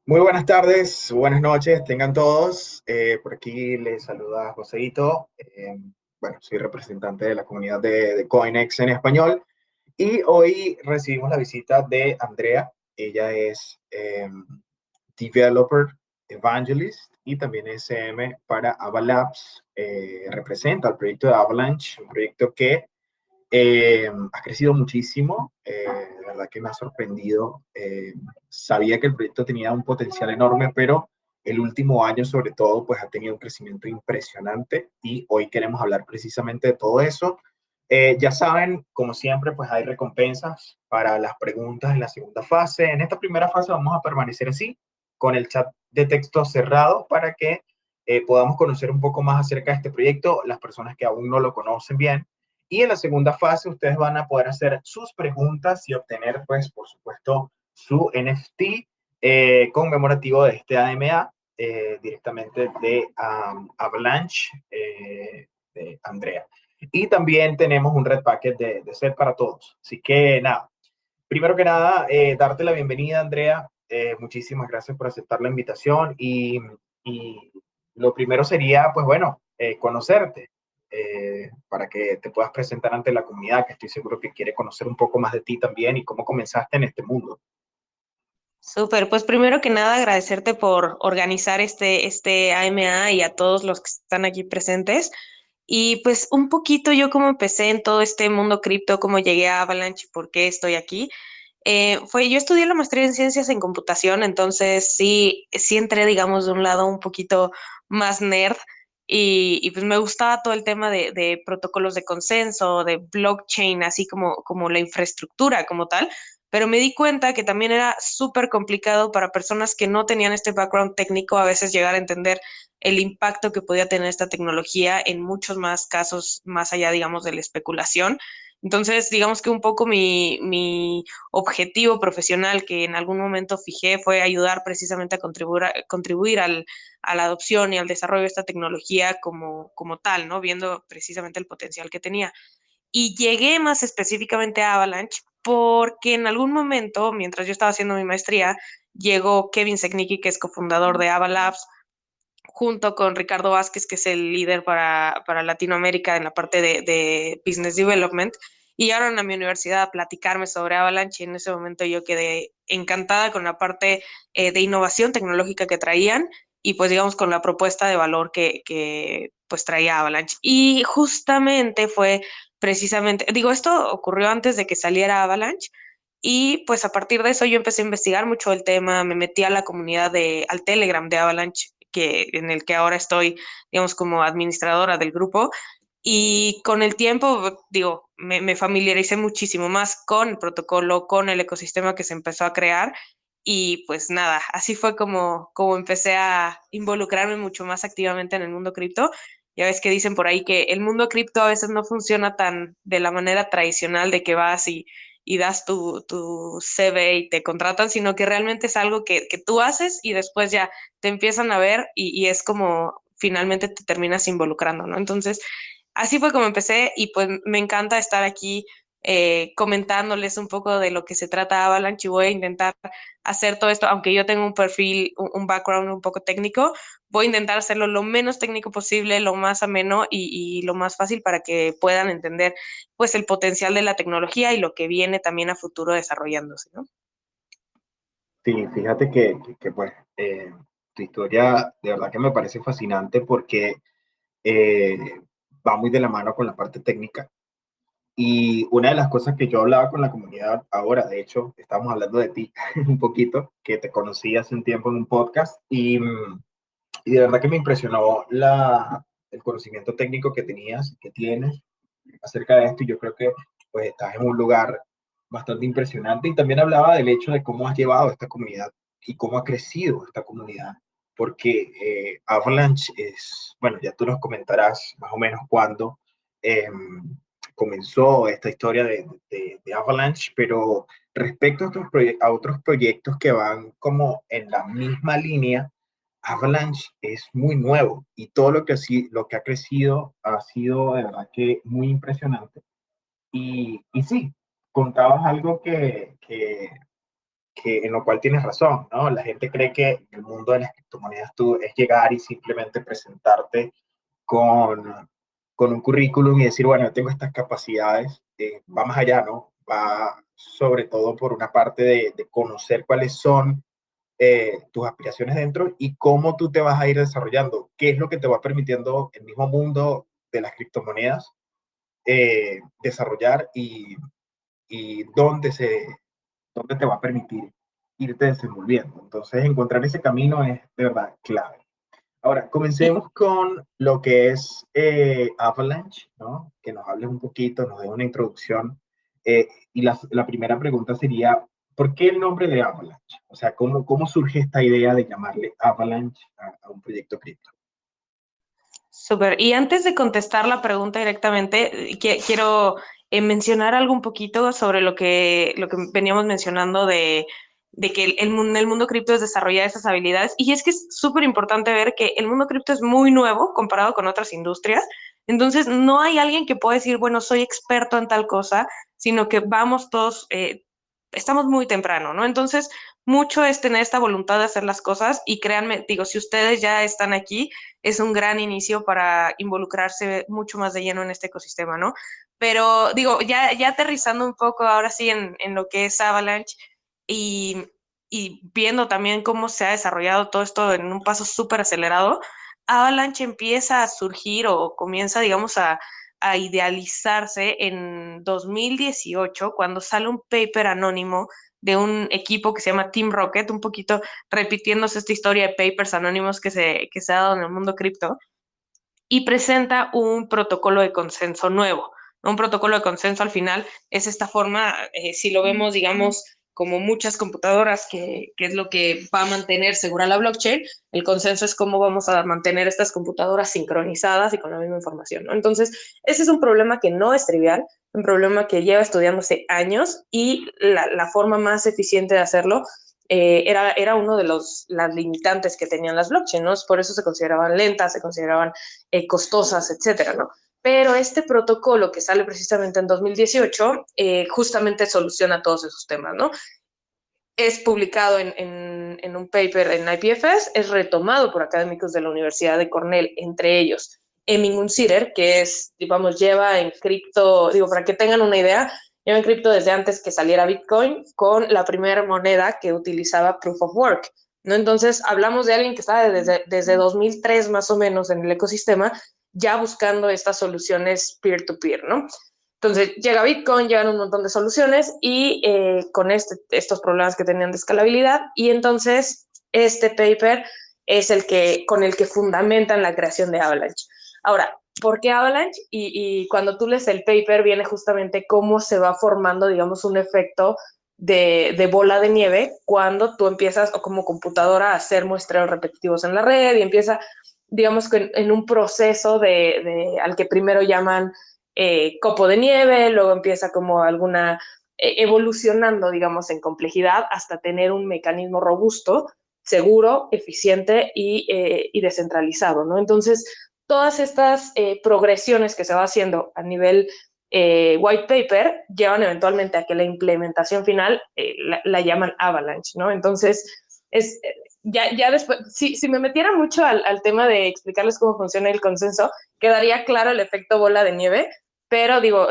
Muy buenas tardes, buenas noches, tengan todos. Por aquí les saluda Joseito. Bueno, soy representante de la comunidad de CoinEx en español y hoy recibimos la visita de Andrea. Ella es Developer Evangelist y también SM para Avalabs. Representa el proyecto de Avalanche, un proyecto que ha crecido muchísimo, de verdad que me ha sorprendido. Sabía que el proyecto tenía un potencial enorme, pero el último año sobre todo pues ha tenido un crecimiento impresionante y hoy queremos hablar precisamente de todo eso. Ya saben, como siempre, pues hay recompensas para las preguntas en la segunda fase. En esta primera fase vamos a permanecer así, con el chat de texto cerrado para que podamos conocer un poco más acerca de este proyecto, las personas que aún no lo conocen bien. Y en la segunda fase ustedes van a poder hacer sus preguntas y obtener, pues, por supuesto, su NFT conmemorativo de este AMA directamente de Avalanche de Andrea. Y también tenemos un red packet de set para todos. Así que nada, primero que nada, darte la bienvenida, Andrea. Muchísimas gracias por aceptar la invitación y lo primero sería, pues bueno, conocerte para que te puedas presentar ante la comunidad, que estoy seguro que quiere conocer un poco más de ti también y cómo comenzaste en este mundo. Súper, pues primero que nada agradecerte por organizar este AMA y a todos los que están aquí presentes. Y pues un poquito yo cómo empecé en todo este mundo cripto, cómo llegué a Avalanche y por qué estoy aquí. Yo estudié la maestría en ciencias en computación, entonces sí entré, digamos, de un lado un poquito más nerd y pues me gustaba todo el tema de protocolos de consenso, de blockchain, así como la infraestructura como tal, pero me di cuenta que también era súper complicado para personas que no tenían este background técnico a veces llegar a entender el impacto que podía tener esta tecnología en muchos más casos, más allá, digamos, de la especulación. Entonces, digamos que un poco mi objetivo profesional que en algún momento fijé fue ayudar precisamente a contribuir a la adopción y al desarrollo de esta tecnología como tal, ¿no? Viendo precisamente el potencial que tenía. Y llegué más específicamente a Avalanche porque en algún momento, mientras yo estaba haciendo mi maestría, llegó Kevin Seknicki, que es cofundador de Avalabs, junto con Ricardo Vázquez, que es el líder para Latinoamérica en la parte de Business Development, y llegaron a mi universidad a platicarme sobre Avalanche y en ese momento yo quedé encantada con la parte de innovación tecnológica que traían y pues digamos con la propuesta de valor que pues traía Avalanche. Y justamente fue precisamente, digo, esto ocurrió antes de que saliera Avalanche y pues a partir de eso yo empecé a investigar mucho el tema, me metí a la comunidad al Telegram de Avalanche, en el que ahora estoy, digamos, como administradora del grupo. Y con el tiempo, digo, me familiaricé muchísimo más con el protocolo, con el ecosistema que se empezó a crear. Y pues nada, así fue como empecé a involucrarme mucho más activamente en el mundo cripto. Ya ves que dicen por ahí que el mundo cripto a veces no funciona tan de la manera tradicional de que vas y das tu CV y te contratan, sino que realmente es algo que tú haces y después ya te empiezan a ver y es como finalmente te terminas involucrando, ¿no? Entonces, así fue como empecé y pues me encanta estar aquí comentándoles un poco de lo que se trata Avalanche y voy a intentar hacer todo esto, aunque yo tengo un perfil, un background un poco técnico, voy a intentar hacerlo lo menos técnico posible, lo más ameno y lo más fácil para que puedan entender pues el potencial de la tecnología y lo que viene también a futuro desarrollándose, ¿no? Sí, fíjate pues tu historia de verdad que me parece fascinante porque eh, va muy de la mano con la parte técnica. Y una de las cosas que yo hablaba con la comunidad ahora, de hecho, estábamos hablando de ti un poquito, que te conocí hace un tiempo en un podcast y de verdad que me impresionó el conocimiento técnico que tenías, que tienes acerca de esto y yo creo que pues estás en un lugar bastante impresionante y también hablaba del hecho de cómo has llevado esta comunidad y cómo ha crecido esta comunidad, porque Avalanche es, bueno, ya tú nos comentarás más o menos cuándo eh, comenzó esta historia de Avalanche, pero respecto a a otros proyectos que van como en la misma línea, Avalanche es muy nuevo y todo lo que ha crecido ha sido de verdad que muy impresionante. Y sí, contabas algo en lo cual tienes razón, ¿no? La gente cree que el mundo de las criptomonedas tú es llegar y simplemente presentarte con, con un currículum y decir, bueno, yo tengo estas capacidades, va más allá, ¿no? Va sobre todo por una parte de conocer cuáles son tus aspiraciones dentro y cómo tú te vas a ir desarrollando, qué es lo que te va permitiendo el mismo mundo de las criptomonedas desarrollar y dónde te va a permitir irte desenvolviendo. Entonces, encontrar ese camino es de verdad clave. Ahora, Y comencemos con lo que es Avalanche, ¿no? Que nos hables un poquito, nos dé una introducción. Y la primera pregunta sería, ¿por qué el nombre de Avalanche? O sea, ¿cómo surge esta idea de llamarle Avalanche a un proyecto cripto? súper. Y antes de contestar la pregunta directamente, quiero mencionar algo un poquito sobre lo que veníamos mencionando de que el mundo cripto es desarrollar esas habilidades. Y es que es súper importante ver que el mundo cripto es muy nuevo comparado con otras industrias. Entonces, no hay alguien que pueda decir, bueno, soy experto en tal cosa, sino que vamos todos, estamos muy temprano, ¿no? Entonces, mucho es tener esta voluntad de hacer las cosas y créanme, digo, si ustedes ya están aquí, es un gran inicio para involucrarse mucho más de lleno en este ecosistema, ¿no? Pero digo, ya aterrizando un poco ahora sí en lo que es Avalanche y, y viendo también cómo se ha desarrollado todo esto en un paso súper acelerado, Avalanche empieza a surgir o comienza, digamos, a idealizarse en 2018 cuando sale un paper anónimo de un equipo que se llama Team Rocket, un poquito repitiéndose esta historia de papers anónimos que se ha dado en el mundo cripto, y presenta un protocolo de consenso nuevo. Un protocolo de consenso al final es esta forma, si lo vemos, digamos, como muchas computadoras, que es lo que va a mantener segura la blockchain, el consenso es cómo vamos a mantener estas computadoras sincronizadas y con la misma información, ¿no? Entonces, ese es un problema que no es trivial, un problema que lleva estudiándose años y la forma más eficiente de hacerlo era uno de las limitantes que tenían las blockchains, ¿no? Por eso se consideraban lentas, se consideraban costosas, etcétera, ¿no? Pero este protocolo que sale precisamente en 2018 justamente soluciona todos esos temas, ¿no? Es publicado en un paper en IPFS, es retomado por académicos de la Universidad de Cornell, entre ellos Emin Unsider, que es, digamos, lleva en cripto, digo, para que tengan una idea, lleva en cripto desde antes que saliera Bitcoin con la primera moneda que utilizaba Proof of Work, ¿no? Entonces, hablamos de alguien que está desde 2003 más o menos en el ecosistema, ya buscando estas soluciones peer-to-peer, ¿no? Entonces llega Bitcoin, llegan un montón de soluciones y con estos problemas que tenían de escalabilidad y entonces este paper es con el que fundamentan la creación de Avalanche. Ahora, ¿por qué Avalanche? Y cuando tú lees el paper viene justamente cómo se va formando, digamos, un efecto de bola de nieve cuando tú empiezas o como computadora a hacer muestreos repetitivos en la red y empieza, digamos, que en un proceso al que primero llaman copo de nieve, luego empieza como alguna evolucionando, digamos, en complejidad hasta tener un mecanismo robusto, seguro, eficiente y descentralizado, ¿no? Entonces, todas estas progresiones que se va haciendo a nivel white paper llevan eventualmente a que la implementación final la llaman avalanche, ¿no? Entonces, es, ya después, si me metiera mucho al tema de explicarles cómo funciona el consenso, quedaría claro el efecto bola de nieve, pero digo,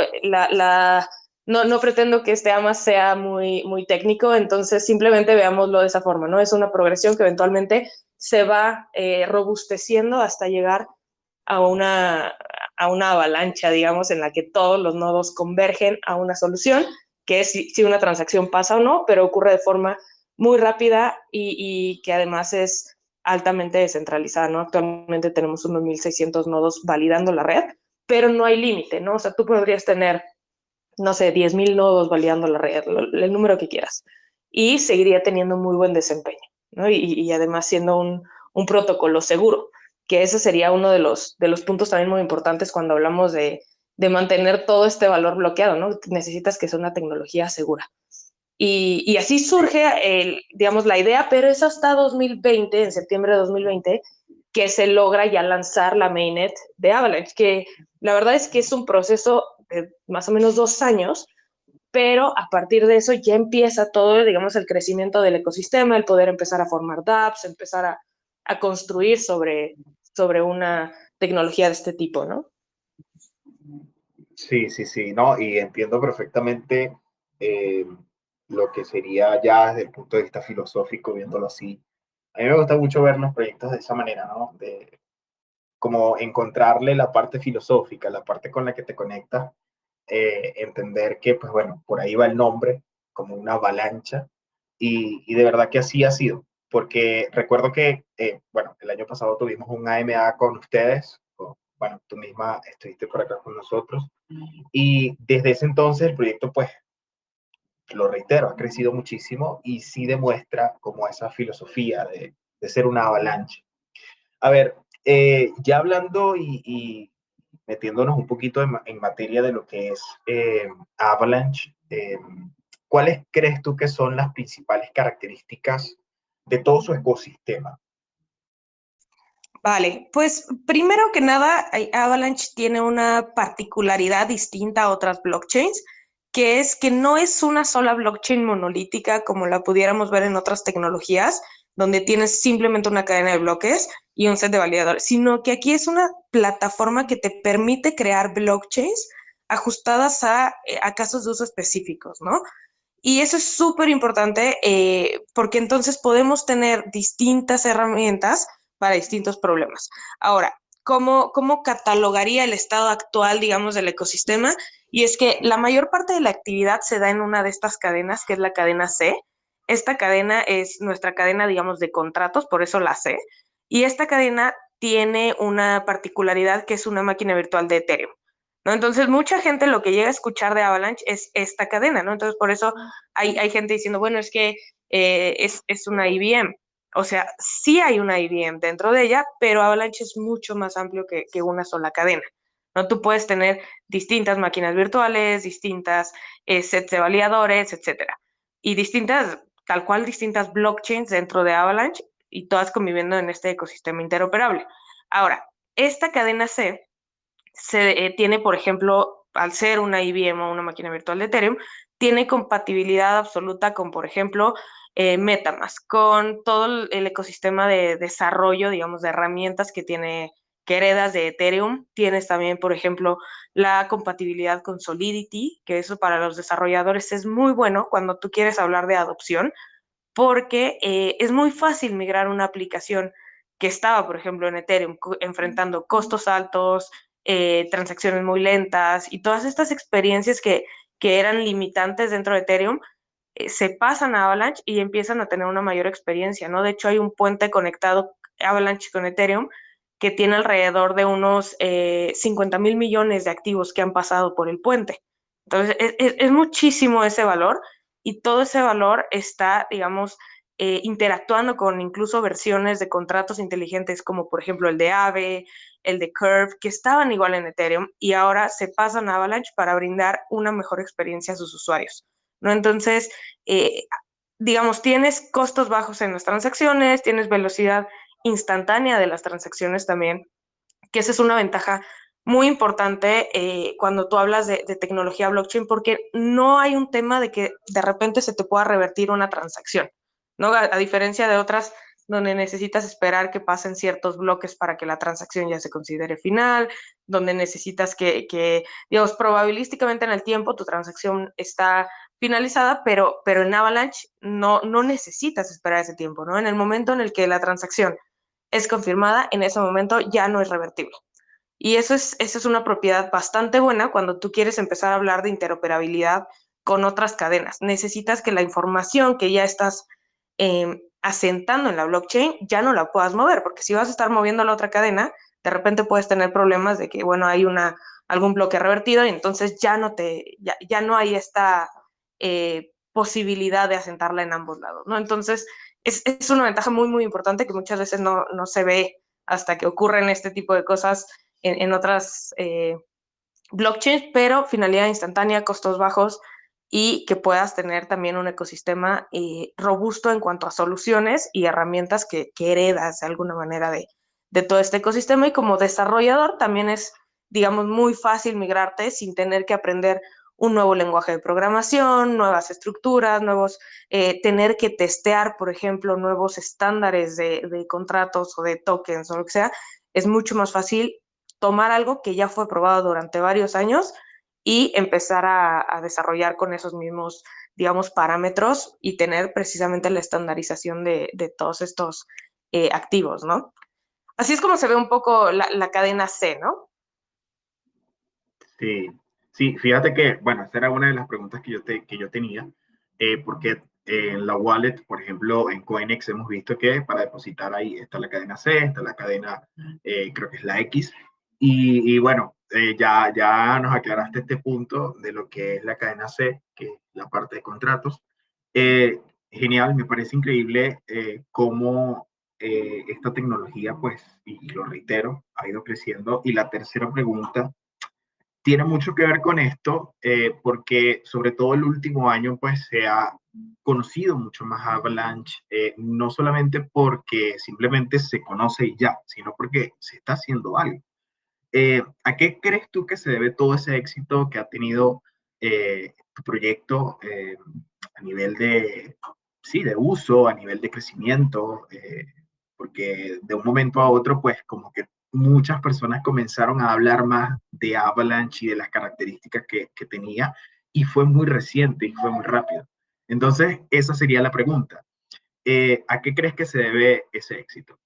no pretendo que este AMA sea muy técnico, entonces simplemente veámoslo de esa forma, ¿no? Es una progresión que eventualmente se va robusteciendo hasta llegar a a una avalancha, digamos, en la que todos los nodos convergen a una solución, que es si una transacción pasa o no, pero ocurre de forma muy rápida y que además es altamente descentralizada, ¿no? Actualmente tenemos unos 1.600 nodos validando la red, pero no hay límite, ¿no? O sea, tú podrías tener, no sé, 10.000 nodos validando la red, el número que quieras, y seguiría teniendo muy buen desempeño, ¿no? Y además siendo un protocolo seguro, que ese sería uno de los puntos también muy importantes cuando hablamos de mantener todo este valor bloqueado, ¿no? Necesitas que sea una tecnología segura. Y así surge, digamos, la idea, pero es hasta 2020, en septiembre de 2020, que se logra ya lanzar la mainnet de Avalanche, que la verdad es que es un proceso de más o menos 2 años, pero a partir de eso ya empieza todo, digamos, el crecimiento del ecosistema, el poder empezar a formar dApps, empezar a construir sobre una tecnología de este tipo, ¿no? Sí, sí, sí, no, y entiendo perfectamente eh, lo que sería ya desde el punto de vista filosófico, viéndolo así. A mí me gusta mucho ver los proyectos de esa manera, ¿no? De como encontrarle la parte filosófica, la parte con la que te conectas, entender que, pues bueno, por ahí va el nombre, como una avalancha, y de verdad que así ha sido, porque recuerdo que, bueno, el año pasado tuvimos un AMA con ustedes, o, bueno, tú misma estuviste por acá con nosotros, y desde ese entonces el proyecto, pues, lo reitero, ha crecido muchísimo y sí demuestra como esa filosofía de ser una avalancha. A ver, ya hablando y metiéndonos un poquito en materia de lo que es Avalanche, ¿cuáles crees tú que son las principales características de todo su ecosistema? Vale, pues primero que nada, Avalanche tiene una particularidad distinta a otras blockchains, que es que no es una sola blockchain monolítica como la pudiéramos ver en otras tecnologías, donde tienes simplemente una cadena de bloques y un set de validadores, sino que aquí es una plataforma que te permite crear blockchains ajustadas a casos de uso específicos, ¿no? Y eso es súper importante porque entonces podemos tener distintas herramientas para distintos problemas. Ahora, ¿cómo catalogaría el estado actual, digamos, del ecosistema? Y es que la mayor parte de la actividad se da en una de estas cadenas, que es la cadena C. Esta cadena es nuestra cadena, digamos, de contratos, por eso la C. Y esta cadena tiene una particularidad que es una máquina virtual de Ethereum. ¿No? Entonces, mucha gente lo que llega a escuchar de Avalanche es esta cadena, ¿no? Entonces, por eso hay gente diciendo, bueno, es que es una IBM. O sea, sí hay una IBM dentro de ella, pero Avalanche es mucho más amplio que una sola cadena. ¿No? Tú puedes tener distintas máquinas virtuales, distintas sets de validadores, etcétera. Y distintas, tal cual, distintas blockchains dentro de Avalanche y todas conviviendo en este ecosistema interoperable. Ahora, esta cadena C tiene, por ejemplo, al ser una IBM o una máquina virtual de Ethereum, tiene compatibilidad absoluta con, por ejemplo, MetaMask, con todo el ecosistema de desarrollo, digamos, de herramientas que heredas de Ethereum. Tienes también, por ejemplo, la compatibilidad con Solidity, que eso para los desarrolladores es muy bueno cuando tú quieres hablar de adopción, porque es muy fácil migrar una aplicación que estaba, por ejemplo, en Ethereum, enfrentando costos altos, transacciones muy lentas y todas estas experiencias que eran limitantes dentro de Ethereum, se pasan a Avalanche y empiezan a tener una mayor experiencia, ¿no? De hecho, hay un puente conectado Avalanche con Ethereum que tiene alrededor de unos 50 mil millones de activos que han pasado por el puente. Entonces, es muchísimo ese valor y todo ese valor está, digamos, interactuando con incluso versiones de contratos inteligentes como por ejemplo el de Aave, el de Curve, que estaban igual en Ethereum y ahora se pasan a Avalanche para brindar una mejor experiencia a sus usuarios, ¿no? Entonces, eh, digamos, tienes costos bajos en las transacciones, tienes velocidad instantánea de las transacciones también, que esa es una ventaja muy importante cuando tú hablas de tecnología blockchain, porque no hay un tema de que de repente se te pueda revertir una transacción, ¿no? A diferencia de otras donde necesitas esperar que pasen ciertos bloques para que la transacción ya se considere final, donde necesitas digamos, probabilísticamente en el tiempo tu transacción está finalizada, pero en Avalanche no necesitas esperar ese tiempo, ¿no? En el momento en el que la transacción es confirmada, en ese momento ya no es revertible. Y eso es una propiedad bastante buena cuando tú quieres empezar a hablar de interoperabilidad con otras cadenas. Necesitas que la información que ya estás asentando en la blockchain ya no la puedas mover, porque si vas a estar moviendo a la otra cadena, de repente puedes tener problemas de que, bueno, hay algún bloque revertido y entonces ya no hay esta posibilidad de asentarla en ambos lados, ¿no? Entonces, es una ventaja muy, muy importante que muchas veces no se ve hasta que ocurren este tipo de cosas en otras blockchains, pero finalidad instantánea, costos bajos y que puedas tener también un ecosistema robusto en cuanto a soluciones y herramientas que heredas de alguna manera de todo este ecosistema. Y como desarrollador también es, digamos, muy fácil migrarte sin tener que aprender un nuevo lenguaje de programación, nuevas estructuras, tener que testear, por ejemplo, nuevos estándares de contratos o de tokens o lo que sea, es mucho más fácil tomar algo que ya fue probado durante varios años y empezar a desarrollar con esos mismos, digamos, parámetros y tener precisamente la estandarización de todos estos activos, ¿no? Así es como se ve un poco la cadena C, ¿no? Sí, sí, fíjate que, bueno, esa era una de las preguntas que yo tenía, porque en la wallet, por ejemplo, en Coinex hemos visto que para depositar ahí está la cadena C, está la cadena, creo que es la X, y bueno, ya nos aclaraste este punto de lo que es la cadena C, que es la parte de contratos. Eh, Genial, me parece increíble cómo esta tecnología, pues, y lo reitero, ha ido creciendo. Y la tercera pregunta tiene mucho que ver con esto, porque sobre todo el último año, pues se ha conocido mucho más Avalanche, no solamente porque simplemente se conoce y ya, sino porque se está haciendo algo. ¿A qué crees tú que se debe todo ese éxito que ha tenido tu proyecto a nivel de, sí, de uso, a nivel de crecimiento? Porque de un momento a otro, pues como que muchas personas comenzaron a hablar más de Avalanche y de las características que tenía, y fue muy reciente y fue muy rápido. Entonces, esa sería la pregunta. ¿A qué crees que se debe ese éxito?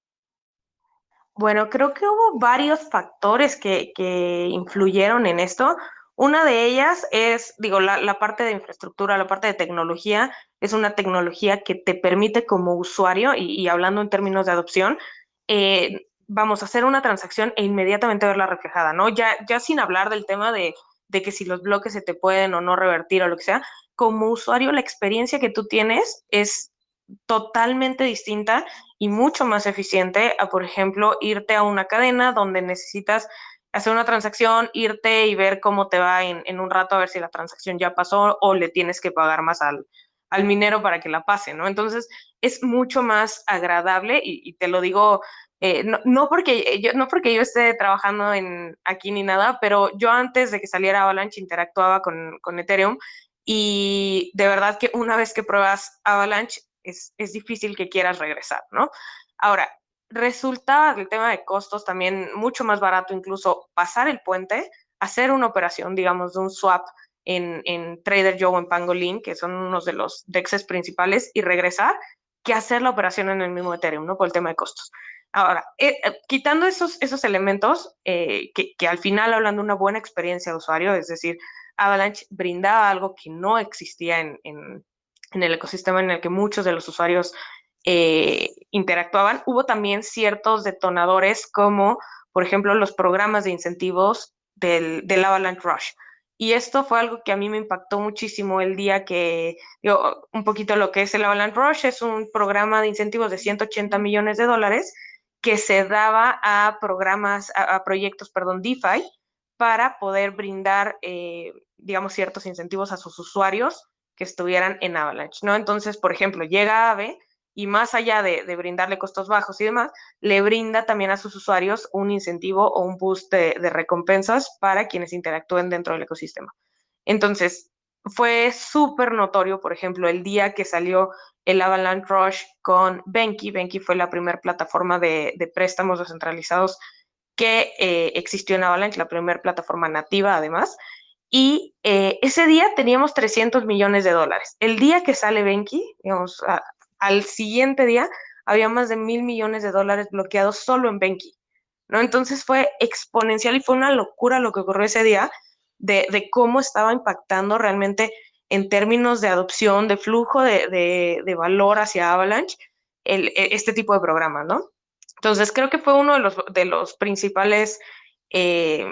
Bueno, creo que hubo varios factores que influyeron en esto. Una de ellas es, digo, la parte de infraestructura, la parte de tecnología, es una tecnología que te permite como usuario, y hablando en términos de adopción, vamos a hacer una transacción e inmediatamente verla reflejada, ¿no? Ya sin hablar del tema de que si los bloques se te pueden o no revertir o lo que sea, como usuario la experiencia que tú tienes es totalmente distinta y mucho más eficiente a, por ejemplo, irte a una cadena donde necesitas hacer una transacción, irte y ver cómo te va en un rato a ver si la transacción ya pasó o le tienes que pagar más al minero para que la pase, ¿no? Entonces es mucho más agradable y te lo digo, no porque yo esté trabajando aquí ni nada, pero yo antes de que saliera Avalanche interactuaba con Ethereum y de verdad que una vez que pruebas Avalanche es difícil que quieras regresar, ¿no? Ahora, resulta el tema de costos también mucho más barato incluso pasar el puente, hacer una operación, digamos, de un swap en Trader Joe o en Pangolin, que son unos de los DEXs principales, y regresar, que hacer la operación en el mismo Ethereum, ¿no? Por el tema de costos. Ahora, quitando esos elementos que al final hablan de una buena experiencia de usuario, es decir, Avalanche brindaba algo que no existía en el ecosistema en el que muchos de los usuarios interactuaban. Hubo también ciertos detonadores como, por ejemplo, los programas de incentivos del Avalanche Rush. Y esto fue algo que a mí me impactó muchísimo el día un poquito lo que es el Avalanche Rush, es un programa de incentivos de 180 millones de dólares que se daba a a proyectos, perdón, DeFi, para poder brindar, digamos, ciertos incentivos a sus usuarios que estuvieran en Avalanche, ¿no? Entonces, por ejemplo, llega Aave y más allá de brindarle costos bajos y demás, le brinda también a sus usuarios un incentivo o un boost de recompensas para quienes interactúen dentro del ecosistema. Entonces, fue súper notorio, por ejemplo, el día que salió el Avalanche Rush con Benki. Benki fue la primera plataforma de préstamos descentralizados que existió en Avalanche, la primera plataforma nativa además. Y ese día teníamos 300 millones de dólares. El día que sale Benki, digamos, al siguiente día había más de 1.000 millones de dólares bloqueados solo en Benki, ¿no? Entonces fue exponencial y fue una locura lo que ocurrió ese día de cómo estaba impactando realmente en términos de adopción, de flujo de valor hacia Avalanche, este tipo de programa, ¿no? Entonces creo que fue uno de los principales eh,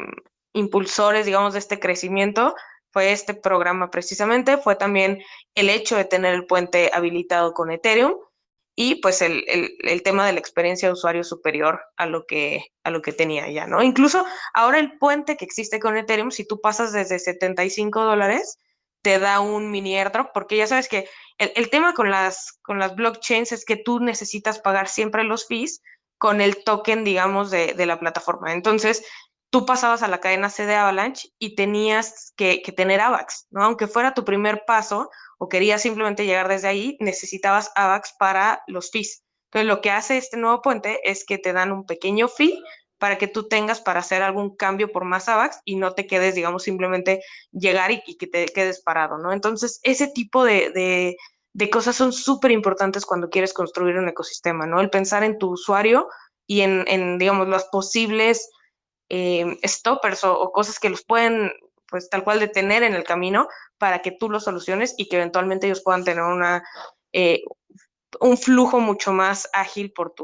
impulsores, digamos, de este crecimiento, fue este programa precisamente, fue también el hecho de tener el puente habilitado con Ethereum y pues el tema de la experiencia de usuario superior a lo que tenía ya, ¿no? Incluso ahora el puente que existe con Ethereum, si tú pasas desde $75, te da un mini airdrop, porque ya sabes que el tema con las blockchains es que tú necesitas pagar siempre los fees con el token, digamos, de la plataforma. Entonces, tú pasabas a la cadena C de Avalanche y tenías que tener AVAX, ¿no? Aunque fuera tu primer paso o querías simplemente llegar desde ahí, necesitabas AVAX para los fees. Entonces, lo que hace este nuevo puente es que te dan un pequeño fee para que tú tengas para hacer algún cambio por más AVAX y no te quedes, digamos, simplemente llegar y que te quedes parado, ¿no? Entonces, ese tipo de cosas son súper importantes cuando quieres construir un ecosistema, ¿no? El pensar en tu usuario y digamos, los posibles stoppers o cosas que los pueden, pues tal cual detener en el camino para que tú los soluciones y que eventualmente ellos puedan tener eh, un flujo mucho más ágil por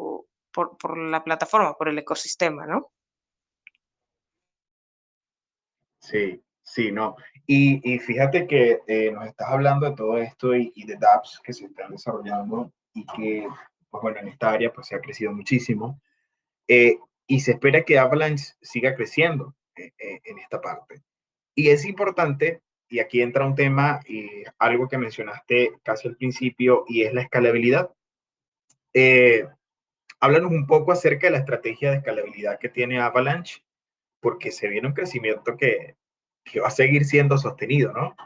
la plataforma, por el ecosistema, ¿no? Sí, sí, no. Y fíjate que nos estás hablando de todo esto y de dApps que se están desarrollando y que, pues bueno, en esta área pues se ha crecido muchísimo. eh, y se espera que Avalanche siga creciendo en esta parte. Y es importante, y aquí entra un tema, algo que mencionaste casi al principio, y es la escalabilidad. Eh, Háblanos un poco acerca de la estrategia de escalabilidad que tiene Avalanche, porque se viene un crecimiento que va a seguir siendo sostenido, ¿no?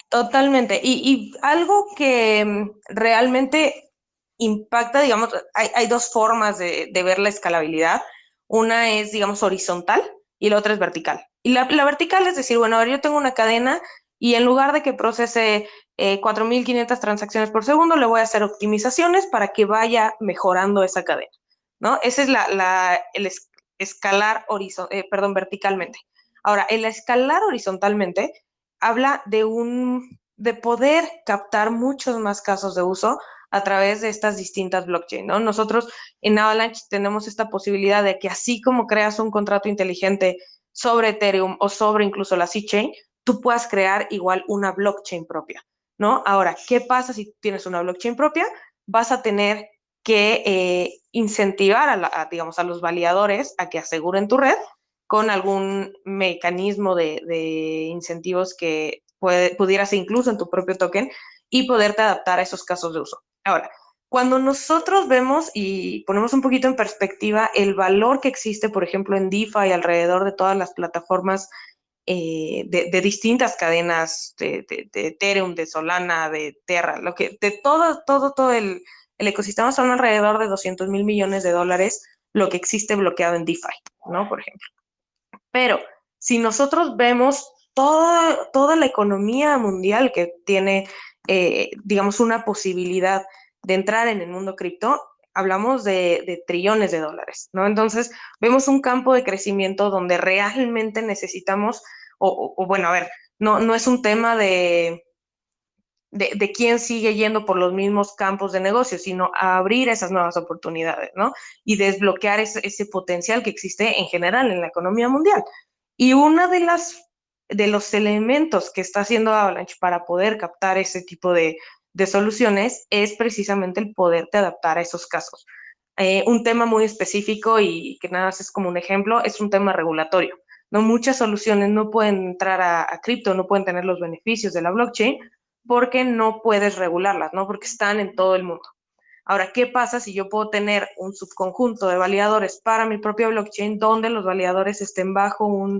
Totalmente. Y algo que realmente impacta, digamos, hay dos formas de ver la escalabilidad. Una es, digamos, horizontal y la otra es vertical. Y la vertical es decir, bueno, a ver, yo tengo una cadena y en lugar de que procese 4.500 transacciones por segundo, le voy a hacer optimizaciones para que vaya mejorando esa cadena, ¿no? Ese es el escalar verticalmente. Ahora, el escalar horizontalmente habla de poder captar muchos más casos de uso a través de estas distintas blockchain, ¿no? Nosotros en Avalanche tenemos esta posibilidad de que así como creas un contrato inteligente sobre Ethereum o sobre incluso la C-Chain, tú puedas crear igual una blockchain propia, ¿no? Ahora, ¿qué pasa si tienes una blockchain propia? Vas a tener que incentivar digamos, a los validadores a que aseguren tu red con algún mecanismo de incentivos que pudieras incluso en tu propio token y poderte adaptar a esos casos de uso. Ahora, cuando nosotros vemos y ponemos un poquito en perspectiva el valor que existe, por ejemplo, en DeFi alrededor de todas las plataformas de distintas cadenas de Ethereum, de Solana, de Terra, de todo el ecosistema son alrededor de 200.000 millones de dólares lo que existe bloqueado en DeFi, ¿no? Por ejemplo. Pero si nosotros vemos toda la economía mundial que tiene, digamos, una posibilidad de entrar en el mundo cripto, hablamos de trillones de dólares, ¿no? Entonces, vemos un campo de crecimiento donde realmente necesitamos, bueno, a ver, no es un tema de quién sigue yendo por los mismos campos de negocio, sino a abrir esas nuevas oportunidades, ¿no? Y desbloquear ese potencial que existe en general en la economía mundial. Y una de los elementos que está haciendo Avalanche para poder captar ese tipo de soluciones es precisamente el poderte adaptar a esos casos. Un tema muy específico y que nada más es como un ejemplo, es un tema regulatorio. No muchas soluciones no pueden entrar a cripto, no pueden tener los beneficios de la blockchain porque no puedes regularlas, ¿no? Porque están en todo el mundo. Ahora, ¿qué pasa si yo puedo tener un subconjunto de validadores para mi propia blockchain donde los validadores estén bajo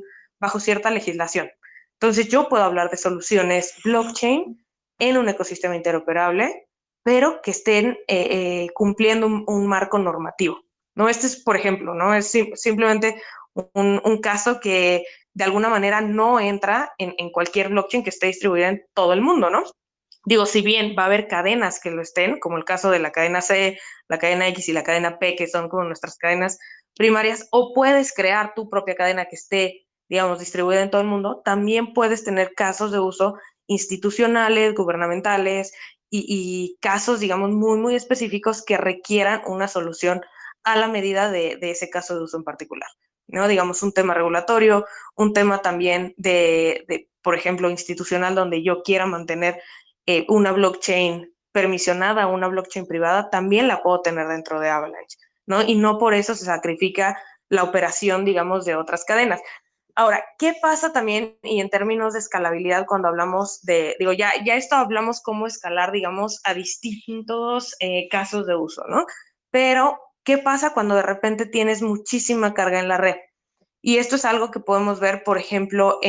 cierta legislación? Entonces, yo puedo hablar de soluciones blockchain en un ecosistema interoperable, pero que estén cumpliendo un marco normativo, ¿no? Este es, por ejemplo, ¿no? Es simplemente un caso que de alguna manera no entra en cualquier blockchain que esté distribuida en todo el mundo, ¿no? Digo, si bien va a haber cadenas que lo estén, como el caso de la cadena C, la cadena X y la cadena P, que son como nuestras cadenas primarias, o puedes crear tu propia cadena que esté, digamos, distribuida en todo el mundo, también puedes tener casos de uso institucionales, gubernamentales y casos, digamos, muy específicos que requieran una solución a la medida de ese caso de uso en particular, ¿no? Digamos, un tema regulatorio, un tema también por ejemplo, institucional, donde yo quiera mantener una blockchain permisionada, una blockchain privada, también la puedo tener dentro de Avalanche, ¿no? Y no por eso se sacrifica la operación, digamos, de otras cadenas. Ahora, ¿qué pasa también y en términos de escalabilidad cuando hablamos digo, ya esto hablamos cómo escalar, digamos, a distintos casos de uso, ¿no? Pero, ¿qué pasa cuando de repente tienes muchísima carga en la red? Y esto es algo que podemos ver, por ejemplo,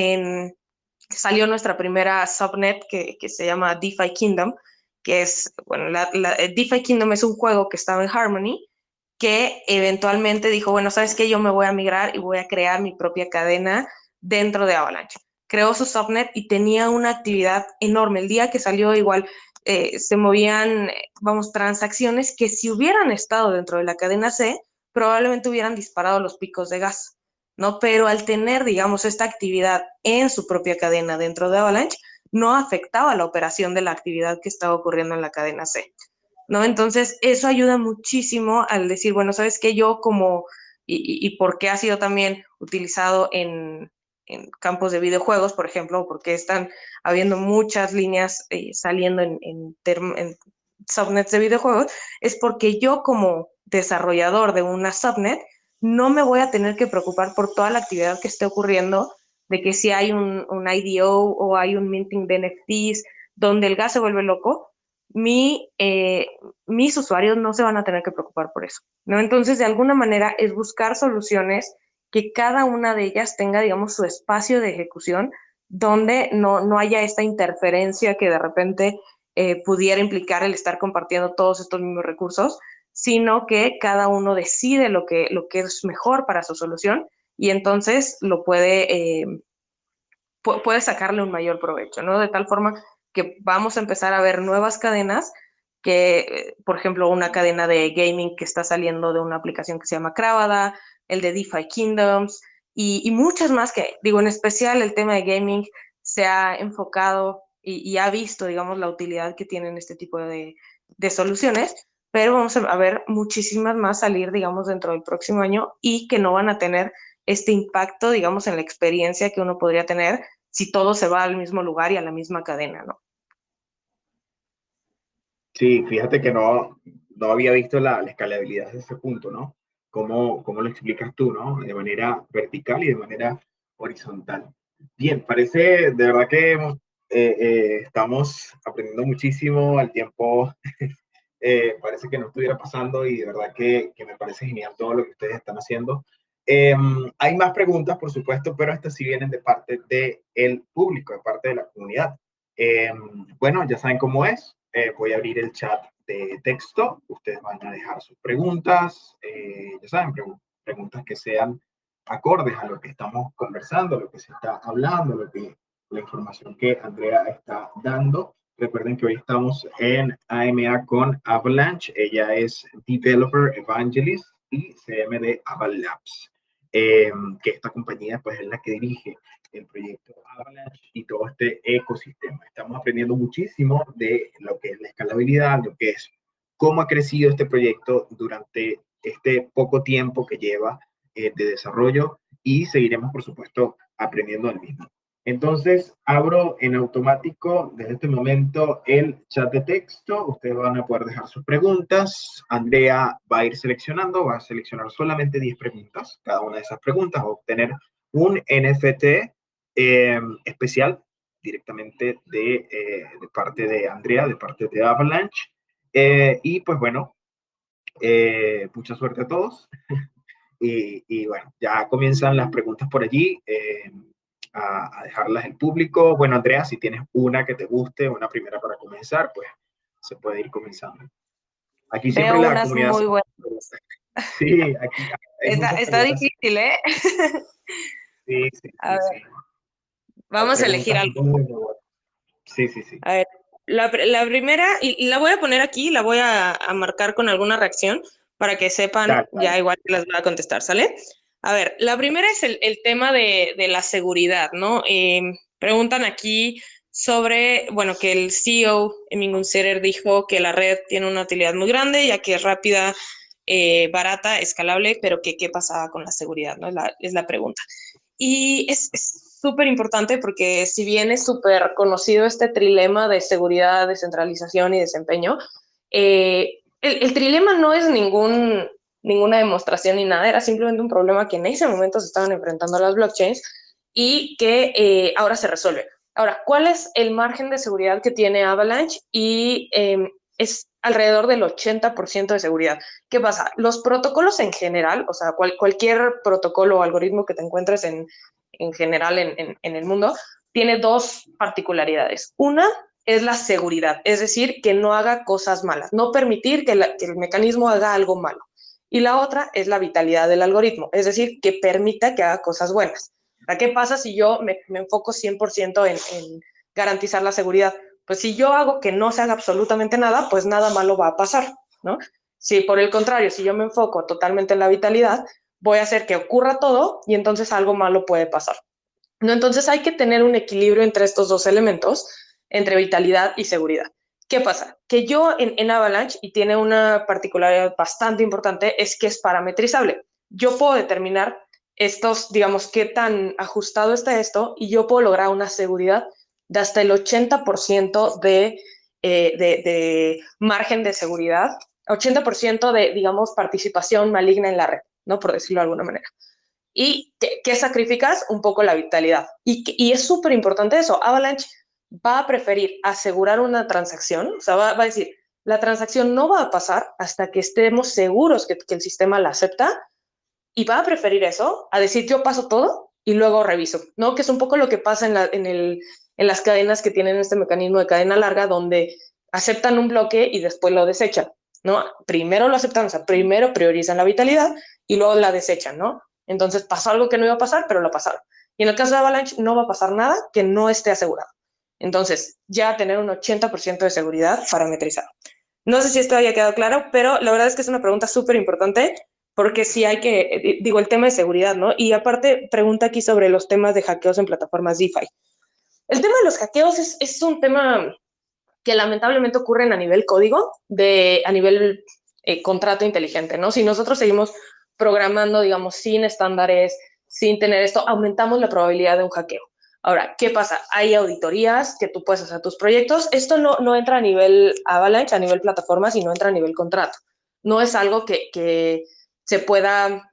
salió nuestra primera subnet que se llama DeFi Kingdom, que es, bueno, DeFi Kingdom es un juego que estaba en Harmony, que eventualmente dijo, bueno, ¿sabes qué? Yo me voy a migrar y voy a crear mi propia cadena dentro de Avalanche. Creó su subnet y tenía una actividad enorme. El día que salió igual se movían, vamos, transacciones que si hubieran estado dentro de la cadena C, probablemente hubieran disparado los picos de gas, ¿no? Pero al tener, digamos, esta actividad en su propia cadena dentro de Avalanche, no afectaba la operación de la actividad que estaba ocurriendo en la cadena C. ¿No? Entonces, eso ayuda muchísimo al decir, bueno, ¿sabes qué? Yo como, y por qué ha sido también utilizado en campos de videojuegos, por ejemplo, porque están habiendo muchas líneas saliendo en subnets de videojuegos, es porque yo como desarrollador de una subnet no me voy a tener que preocupar por toda la actividad que esté ocurriendo, de que si hay un IDO o hay un minting de NFTs donde el gas se vuelve loco, mis usuarios no se van a tener que preocupar por eso, ¿no? Entonces, de alguna manera es buscar soluciones que cada una de ellas tenga, digamos, su espacio de ejecución donde no haya esta interferencia que de repente pudiera implicar el estar compartiendo todos estos mismos recursos, sino que cada uno decide lo que es mejor para su solución y entonces puede sacarle un mayor provecho, ¿no? De tal forma que vamos a empezar a ver nuevas cadenas que, por ejemplo, una cadena de gaming que está saliendo de una aplicación que se llama Cravada, el de DeFi Kingdoms y muchas más que, digo, en especial el tema de gaming se ha enfocado y ha visto, digamos, la utilidad que tienen este tipo de soluciones, pero vamos a ver muchísimas más salir, digamos, dentro del próximo año y que no van a tener este impacto, digamos, en la experiencia que uno podría tener si todo se va al mismo lugar y a la misma cadena, ¿no? Sí, fíjate que no había visto la escalabilidad desde ese punto, ¿no? ¿Cómo lo explicas tú, ¿no? De manera vertical y de manera horizontal. Bien, parece de verdad que estamos aprendiendo muchísimo, al tiempo parece que no estuviera pasando y de verdad que me parece genial todo lo que ustedes están haciendo. Eh, Hay más preguntas, por supuesto, pero estas sí vienen de parte del público, de parte de la comunidad. Eh, bueno, ya saben cómo es. Voy a abrir el chat de texto. Ustedes van a dejar sus preguntas. Ya saben, preguntas que sean acordes a lo que estamos conversando, a lo que se está hablando, la información que Andrea está dando. Recuerden que hoy estamos en AMA con Avalanche. Ella es Developer Evangelist y CM de Aval Labs, que esta compañía pues es la que dirige el proyecto Avalanche y todo este ecosistema. Estamos aprendiendo muchísimo de lo que es la escalabilidad, lo que es cómo ha crecido este proyecto durante este poco tiempo que lleva de desarrollo y seguiremos, por supuesto, aprendiendo del mismo. Entonces, abro en automático desde este momento el chat de texto. Ustedes van a poder dejar sus preguntas. Andrea va a ir seleccionando, va a seleccionar solamente 10 preguntas. Cada una de esas preguntas va a obtener un NFT especial directamente de parte de Andrea, de parte de Avalanche. Y pues bueno, mucha suerte a todos. Y bueno, ya comienzan las preguntas por allí, a dejarlas el público. Bueno, Andrea, si tienes una que te guste, una primera para comenzar, pues se puede ir comenzando. Aquí siempre Veo la unas comunidad... muy buenas. Sí, aquí hay muchas Está preguntas. difícil, ¿eh? Sí, sí, A sí, sí. ver, Hay vamos a elegir preguntas algo. muy, muy buenas. Sí, sí, sí. A ver, la primera, y la voy a poner aquí, la voy a marcar con alguna reacción para que sepan Dale, dale. ya igual que las voy a contestar, ¿sale? A ver, la primera es el tema de la seguridad, ¿no? Preguntan aquí sobre, bueno, que el CEO, Emin Gun dijo que la red tiene una utilidad muy grande, ya que es rápida, barata, escalable, pero que qué pasaba con la seguridad, ¿no? Es la pregunta. Y es súper importante porque si bien es súper conocido este trilema de seguridad, descentralización y desempeño, el trilema no es ninguna demostración ni nada, era simplemente un problema que en ese momento se estaban enfrentando las blockchains y que ahora se resuelve. Ahora, ¿cuál es el margen de seguridad que tiene Avalanche? Y alrededor del 80% de seguridad. ¿Qué pasa? Los protocolos en general, o sea, cualquier protocolo o algoritmo que te encuentres en general en el mundo, tiene dos particularidades. Una es la seguridad, es decir, que no haga cosas malas, no permitir que el mecanismo haga algo malo. Y la otra es la vitalidad del algoritmo, es decir, que permita que haga cosas buenas. ¿Qué pasa si yo me enfoco 100% en garantizar la seguridad? Pues si yo hago que no se haga absolutamente nada, pues nada malo va a pasar, ¿no? Si por el contrario, si yo me enfoco totalmente en la vitalidad, voy a hacer que ocurra todo y entonces algo malo puede pasar. ¿No? Entonces hay que tener un equilibrio entre estos dos elementos, entre vitalidad y seguridad. ¿Qué pasa? Que yo en Avalanche, y tiene una particularidad bastante importante, es que es parametrizable. Yo puedo determinar estos, digamos, qué tan ajustado está esto, y yo puedo lograr una seguridad de hasta el 80% de margen de seguridad, 80% de, digamos, participación maligna en la red, ¿no? Por decirlo de alguna manera. ¿Y qué sacrificas? Un poco la vitalidad. Y es súper importante eso. Avalanche va a preferir asegurar una transacción, o sea, va a decir, la transacción no va a pasar hasta que estemos seguros que el sistema la acepta, y va a preferir eso a decir, yo paso todo y luego reviso, ¿no? Que es un poco lo que pasa en las cadenas que tienen este mecanismo de cadena larga, donde aceptan un bloque y después lo desechan, ¿no? Primero lo aceptan, o sea, primero priorizan la vitalidad y luego la desechan, ¿no? Entonces pasó algo que no iba a pasar, pero lo pasaron. Y en el caso de Avalanche no va a pasar nada que no esté asegurado. Entonces, ya tener un 80% de seguridad parametrizado. No sé si esto haya quedado claro, pero la verdad es que es una pregunta súper importante, porque sí hay que, digo, el tema de seguridad, ¿no? Y aparte, pregunta aquí sobre los temas de hackeos en plataformas DeFi. El tema de los hackeos es un tema que lamentablemente ocurren a nivel código, a nivel contrato inteligente, ¿no? Si nosotros seguimos programando, digamos, sin estándares, sin tener esto, aumentamos la probabilidad de un hackeo. Ahora, ¿qué pasa? Hay auditorías que tú puedes hacer tus proyectos. Esto no entra a nivel Avalanche, a nivel plataforma, sino entra a nivel contrato. No es algo que se pueda,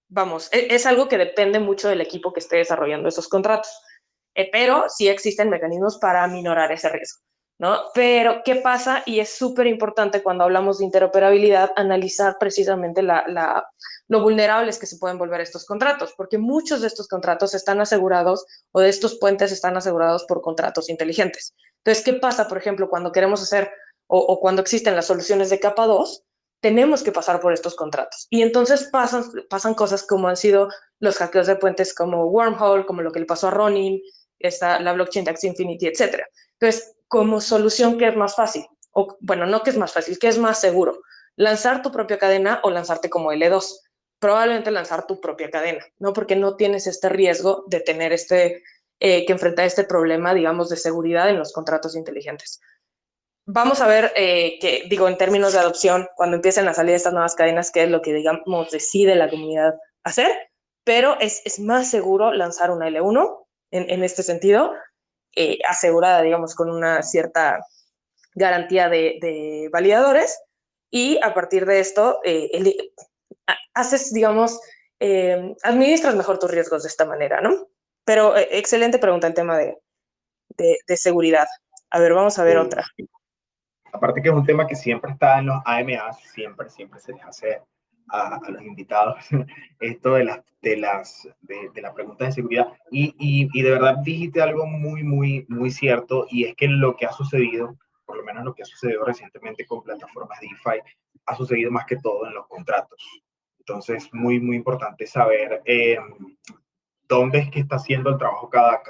vamos, es algo que depende mucho del equipo que esté desarrollando esos contratos. Pero sí existen mecanismos para minorar ese riesgo, ¿no? Pero, ¿qué pasa? Y es súper importante cuando hablamos de interoperabilidad, analizar precisamente lo vulnerables que se pueden volver estos contratos, porque muchos de estos contratos están asegurados, o de estos puentes están asegurados por contratos inteligentes. Entonces, ¿qué pasa, por ejemplo, cuando queremos hacer o cuando existen las soluciones de capa 2? Tenemos que pasar por estos contratos. Y entonces pasan cosas como han sido los hackeos de puentes como Wormhole, como lo que le pasó a Ronin, está la blockchain de Axie Infinity, etcétera. Entonces, como solución, ¿qué es más fácil? O, bueno, no que es más fácil, ¿qué es más seguro? ¿Lanzar tu propia cadena o lanzarte como L2? Probablemente lanzar tu propia cadena, ¿no? Porque no tienes este riesgo de tener que enfrentar este problema, digamos, de seguridad en los contratos inteligentes. Vamos a ver, digo, en términos de adopción, cuando empiecen a salir estas nuevas cadenas, qué es lo que, digamos, decide la comunidad hacer, pero es más seguro lanzar una L1 en este sentido, asegurada, digamos, con una cierta garantía de validadores, y a partir de esto haces, digamos, administras mejor tus riesgos de esta manera, ¿no? Pero excelente pregunta el tema de seguridad. A ver, vamos a ver otra. Aparte que es un tema que siempre está en los AMA, siempre se les hace a los invitados esto de las preguntas de seguridad. Y de verdad dijiste algo muy cierto, y es que lo que ha sucedido, por lo menos lo que ha sucedido recientemente con plataformas DeFi, ha sucedido más que todo en los contratos. Entonces, muy importante saber dónde es que está haciendo el trabajo cada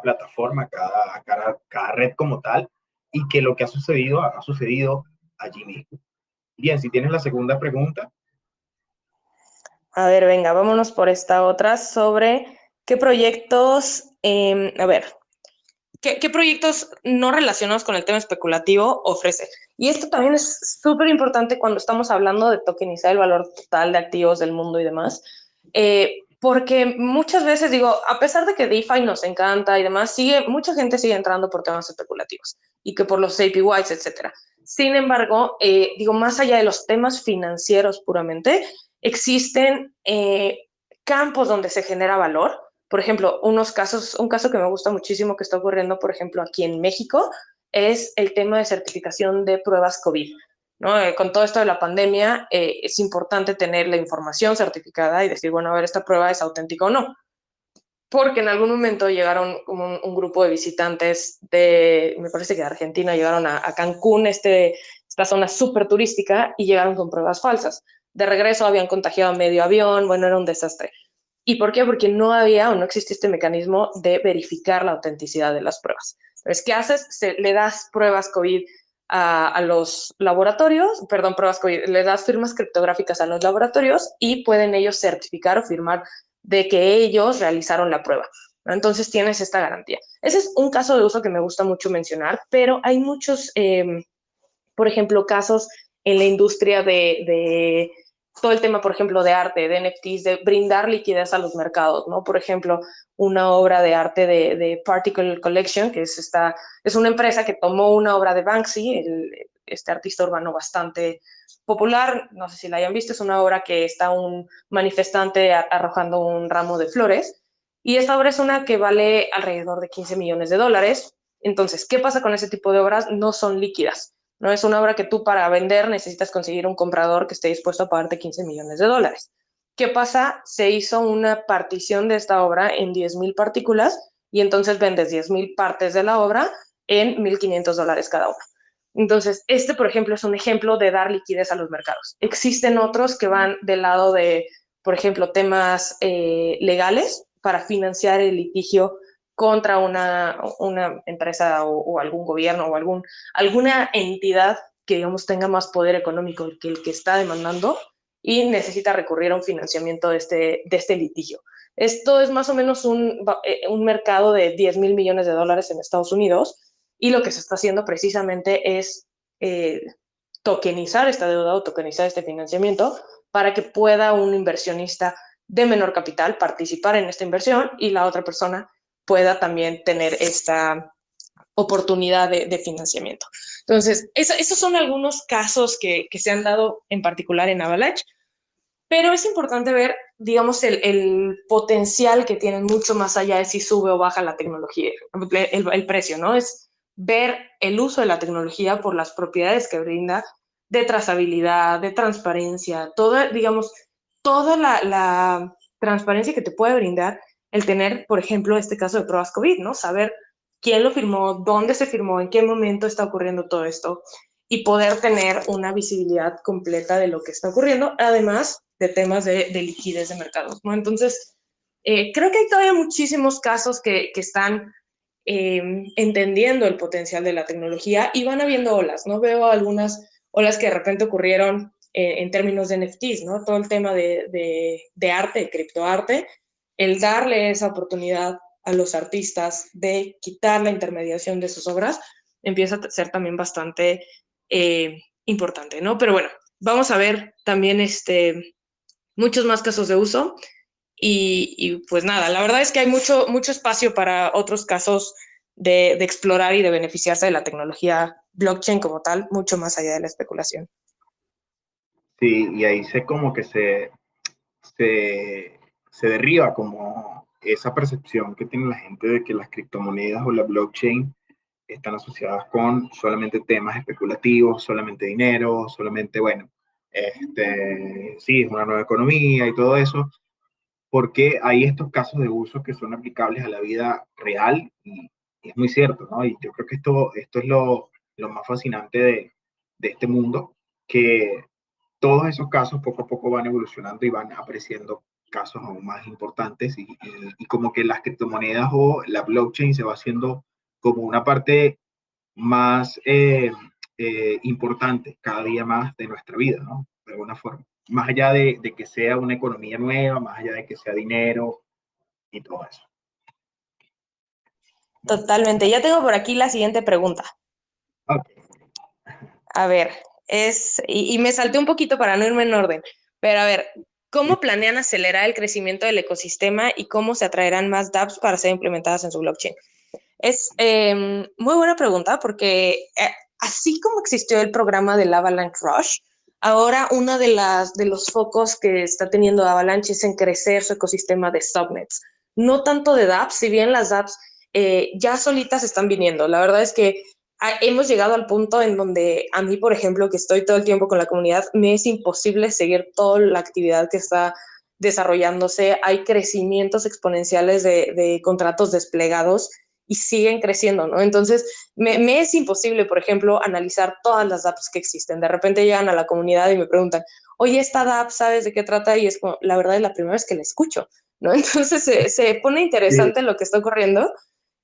plataforma, cada red como tal, y que lo que ha sucedido allí mismo. Bien, si tienes la segunda pregunta. A ver, venga, vámonos por esta otra sobre qué proyectos, a ver, ¿qué proyectos no relacionados con el tema especulativo ofrece? Y esto también es súper importante cuando estamos hablando de tokenizar el valor total de activos del mundo y demás, porque muchas veces digo, a pesar de que DeFi nos encanta y demás, mucha gente sigue entrando por temas especulativos y que por los APYs, etcétera. Sin embargo, digo, más allá de los temas financieros puramente, existen campos donde se genera valor. Por ejemplo, un caso que me gusta muchísimo que está ocurriendo, por ejemplo, aquí en México, es el tema de certificación de pruebas COVID. ¿No? Con todo esto de la pandemia, es importante tener la información certificada y decir, bueno, a ver, esta prueba es auténtica o no. Porque en algún momento llegaron un grupo de visitantes me parece que de Argentina, llegaron a Cancún, esta zona súper turística, y llegaron con pruebas falsas. De regreso habían contagiado medio avión, bueno, era un desastre. ¿Y por qué? Porque no había o no existía este mecanismo de verificar la autenticidad de las pruebas. Entonces, ¿qué haces? Le das pruebas COVID a los laboratorios, perdón, pruebas COVID, le das firmas criptográficas a los laboratorios y pueden ellos certificar o firmar de que ellos realizaron la prueba. Entonces tienes esta garantía. Ese es un caso de uso que me gusta mucho mencionar, pero hay muchos, por ejemplo, casos en la industria de todo el tema, por ejemplo, de arte, de NFTs, de brindar liquidez a los mercados, ¿no? Por ejemplo, una obra de arte de Particle Collection, que es una empresa que tomó una obra de Banksy, este artista urbano bastante popular, no sé si la hayan visto, es una obra que está un manifestante arrojando un ramo de flores, y esta obra es una que vale alrededor de 15 millones de dólares. Entonces, ¿qué pasa con ese tipo de obras? No son líquidas. No es una obra que tú para vender necesitas conseguir un comprador que esté dispuesto a pagarte 15 millones de dólares. ¿Qué pasa? Se hizo una partición de esta obra en 10,000 partículas y entonces vendes 10,000 partes de la obra en $1,500 cada una. Entonces, por ejemplo, es un ejemplo de dar liquidez a los mercados. Existen otros que van del lado de, por ejemplo, temas legales para financiar el litigio contra una empresa o algún gobierno o alguna entidad que, digamos, tenga más poder económico que el que está demandando y necesita recurrir a un financiamiento de este litigio. Esto es más o menos un mercado de 10,000 millones de dólares en Estados Unidos, y lo que se está haciendo precisamente es eh, tokenizar esta deuda o tokenizar este financiamiento para que pueda un inversionista de menor capital participar en esta inversión y la otra persona pueda también tener esta oportunidad de financiamiento. Entonces, esos son algunos casos que se han dado en particular en Avalanche, pero es importante ver, digamos, el potencial que tienen mucho más allá de si sube o baja la tecnología, el precio, ¿no? Es ver el uso de la tecnología por las propiedades que brinda de trazabilidad, de transparencia, toda, digamos, toda la transparencia que te puede brindar el tener, por ejemplo, este caso de pruebas COVID, ¿no? Saber quién lo firmó, dónde se firmó, en qué momento está ocurriendo todo esto, y poder tener una visibilidad completa de lo que está ocurriendo, además de temas de liquidez de mercados, ¿no? Entonces, creo que hay todavía muchísimos casos que están entendiendo el potencial de la tecnología y van habiendo olas, ¿no? Veo algunas olas que de repente ocurrieron en términos de NFTs, ¿no? Todo el tema de arte, de criptoarte, el darle esa oportunidad a los artistas de quitar la intermediación de sus obras, empieza a ser también bastante importante, ¿no? Pero bueno, vamos a ver también muchos más casos de uso y pues nada, la verdad es que hay mucho espacio para otros casos de explorar y de beneficiarse de la tecnología blockchain como tal, mucho más allá de la especulación. Sí, y ahí se como que se, se derriba como esa percepción que tiene la gente de que las criptomonedas o la blockchain están asociadas con solamente temas especulativos, solamente dinero, solamente, bueno, sí, es una nueva economía y todo eso, porque hay estos casos de uso que son aplicables a la vida real y es muy cierto, ¿no? Y yo creo que esto es lo más fascinante de este mundo, que todos esos casos poco a poco van evolucionando y van apareciendo casos aún más importantes y como que las criptomonedas o la blockchain se va haciendo como una parte más importante cada día más de nuestra vida, ¿no? De alguna forma. Más allá de que sea una economía nueva, más allá de que sea dinero y todo eso. Totalmente. Ya tengo por aquí la siguiente pregunta. Okay. A ver, y me salté un poquito para no irme en orden, pero a ver, ¿cómo planean acelerar el crecimiento del ecosistema y cómo se atraerán más dApps para ser implementadas en su blockchain? Es muy buena pregunta porque así como existió el programa del Avalanche Rush, ahora uno de los focos que está teniendo Avalanche es en crecer su ecosistema de subnets. No tanto de dApps, si bien las dApps ya solitas están viniendo. La verdad es que hemos llegado al punto en donde a mí, por ejemplo, que estoy todo el tiempo con la comunidad, me es imposible seguir toda la actividad que está desarrollándose. Hay crecimientos exponenciales de contratos desplegados y siguen creciendo, ¿no? Entonces, me es imposible, por ejemplo, analizar todas las apps que existen. De repente llegan a la comunidad y me preguntan, oye, esta app, ¿sabes de qué trata? Y es como, la verdad es la primera vez que la escucho, ¿no? Entonces se pone Sí, interesante lo que está ocurriendo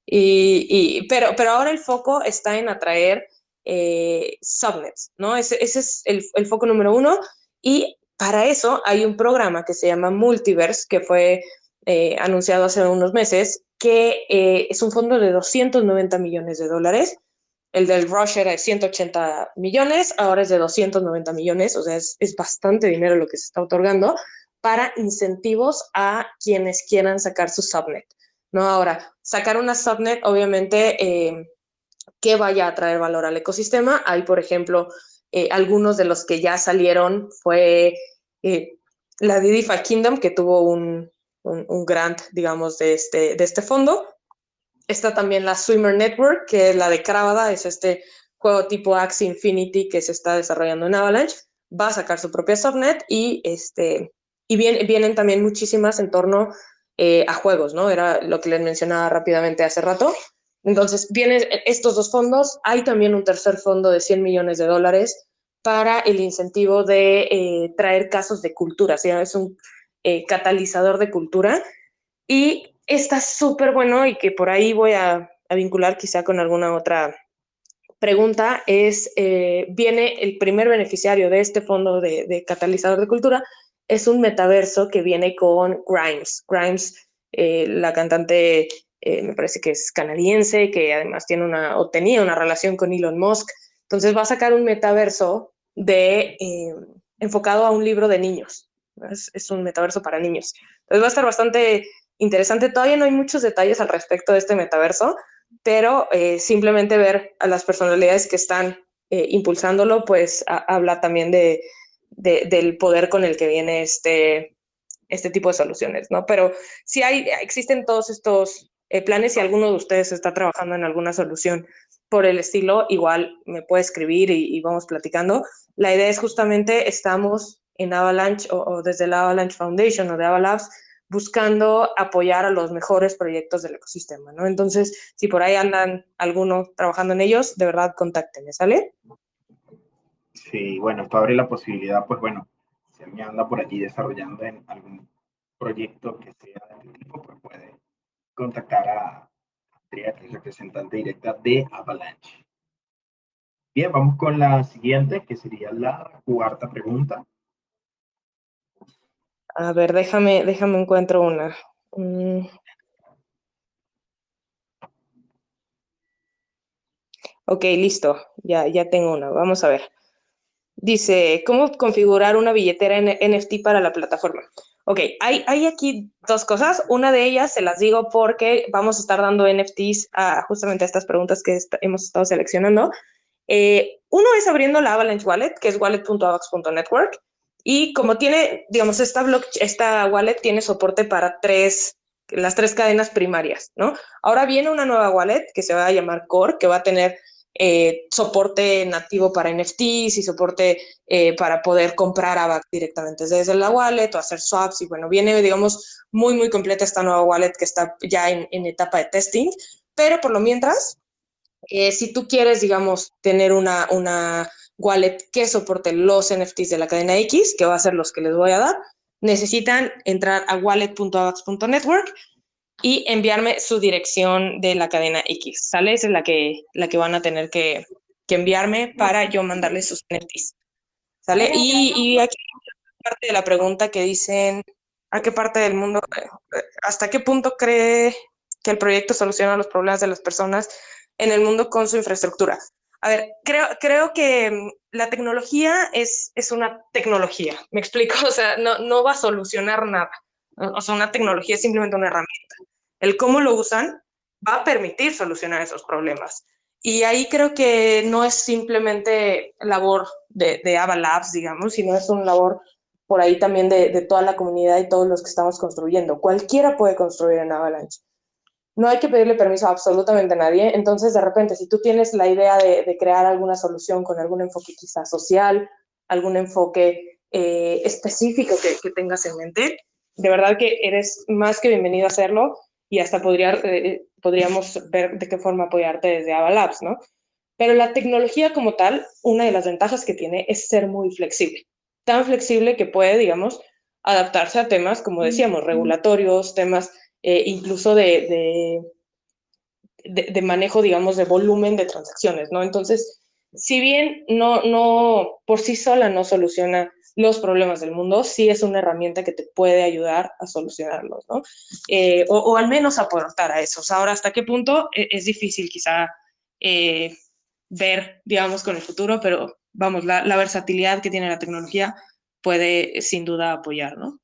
pero ahora el foco está en atraer subnets, ¿no? Ese es el foco número uno. Y para eso hay un programa que se llama Multiverse, que fue anunciado hace unos meses, que es un fondo de 290 millones de dólares. El del Rush era de 180 millones, ahora es de 290 millones, o sea, es bastante dinero lo que se está otorgando para incentivos a quienes quieran sacar su subnet. ¿No? Ahora, sacar una subnet, obviamente, que vaya a traer valor al ecosistema. Hay, por ejemplo, algunos de los que ya salieron fue la Didify Kingdom, que tuvo un grant, digamos, de este fondo. Está también la Swimmer Network, que es la de Cravada, es este juego tipo Axie Infinity que se está desarrollando en Avalanche. Va a sacar su propia subnet vienen también muchísimas en torno a juegos, ¿no? Era lo que les mencionaba rápidamente hace rato. Entonces, vienen estos dos fondos. Hay también un tercer fondo de 100 millones de dólares para el incentivo de traer casos de cultura. O sea, es un catalizador de cultura y está súper bueno y que por ahí voy a vincular quizá con alguna otra pregunta es, viene el primer beneficiario de este fondo de catalizador de cultura, es un metaverso que viene con Grimes. Grimes, la cantante, me parece que es canadiense, que además tiene o tenía una relación con Elon Musk. Entonces va a sacar un metaverso enfocado a un libro de niños. Es un metaverso para niños. Entonces va a estar bastante interesante. Todavía no hay muchos detalles al respecto de este metaverso, pero simplemente ver a las personalidades que están impulsándolo, pues habla también del poder con el que viene este tipo de soluciones, ¿no? Pero si existen todos estos planes, si alguno de ustedes está trabajando en alguna solución por el estilo, igual me puede escribir y vamos platicando. La idea es justamente, estamos en Avalanche o desde la Avalanche Foundation o de Avalabs, buscando apoyar a los mejores proyectos del ecosistema, ¿no? Entonces, si por ahí andan algunos trabajando en ellos, de verdad, contáctenme, ¿sale? sí, bueno, esto abre la posibilidad, pues bueno, si alguien anda por allí desarrollando en algún proyecto que sea de este tipo, pues puede contactar a Andrea, que es representante directa de Avalanche. Bien, vamos con la siguiente, que sería la cuarta pregunta. A ver, déjame encuentro una. Mm, ok, listo, ya tengo una. Vamos a ver. Dice, ¿cómo configurar una billetera NFT para la plataforma? Ok, hay aquí dos cosas. Una de ellas se las digo porque vamos a estar dando NFTs a justamente a estas preguntas que hemos estado seleccionando. Uno es abriendo la Avalanche Wallet, que es wallet.avax.network. Y como tiene, digamos, esta wallet tiene soporte para las tres cadenas primarias, ¿no? Ahora viene una nueva wallet que se va a llamar Core, que va a tener soporte nativo para NFTs y soporte para poder comprar AVAX directamente desde la wallet o hacer swaps. Y bueno, viene, digamos, muy, muy completa esta nueva wallet que está ya en etapa de testing. Pero por lo mientras, si tú quieres, digamos, tener una wallet que soporte los NFTs de la cadena X, que va a ser los que les voy a dar, necesitan entrar a wallet.avax.network y enviarme su dirección de la cadena X, ¿sale? Esa es la que van a tener que enviarme para yo mandarles sus NFTs, ¿sale? Y aquí parte de la pregunta que dicen, ¿a qué parte del mundo, hasta qué punto cree que el proyecto soluciona los problemas de las personas en el mundo con su infraestructura? A ver, creo que la tecnología es una tecnología, ¿me explico? O sea, no va a solucionar nada. O sea, una tecnología es simplemente una herramienta. El cómo lo usan va a permitir solucionar esos problemas. Y ahí creo que no es simplemente labor de Ava Labs, digamos, sino es una labor por ahí también de toda la comunidad y todos los que estamos construyendo. Cualquiera puede construir en Avalanche. no hay que pedirle permiso a absolutamente nadie. Entonces, de repente, si tú tienes la idea de crear alguna solución con algún enfoque quizás social, algún enfoque específico que tengas en mente, de verdad que eres más que bienvenido a hacerlo y hasta podríamos ver de qué forma apoyarte desde Ava Labs, ¿no? Pero la tecnología como tal, una de las ventajas que tiene es ser muy flexible. Tan flexible que puede, digamos, adaptarse a temas, como decíamos, regulatorios, temas incluso de manejo, digamos, de volumen de transacciones, ¿no? Entonces, si bien por sí sola no soluciona los problemas del mundo, sí es una herramienta que te puede ayudar a solucionarlos, ¿no? O al menos aportar a esos. Ahora, ¿hasta qué punto? Es difícil quizá eh, ver, digamos, con el futuro, pero vamos, la versatilidad que tiene la tecnología puede sin duda apoyar, ¿no?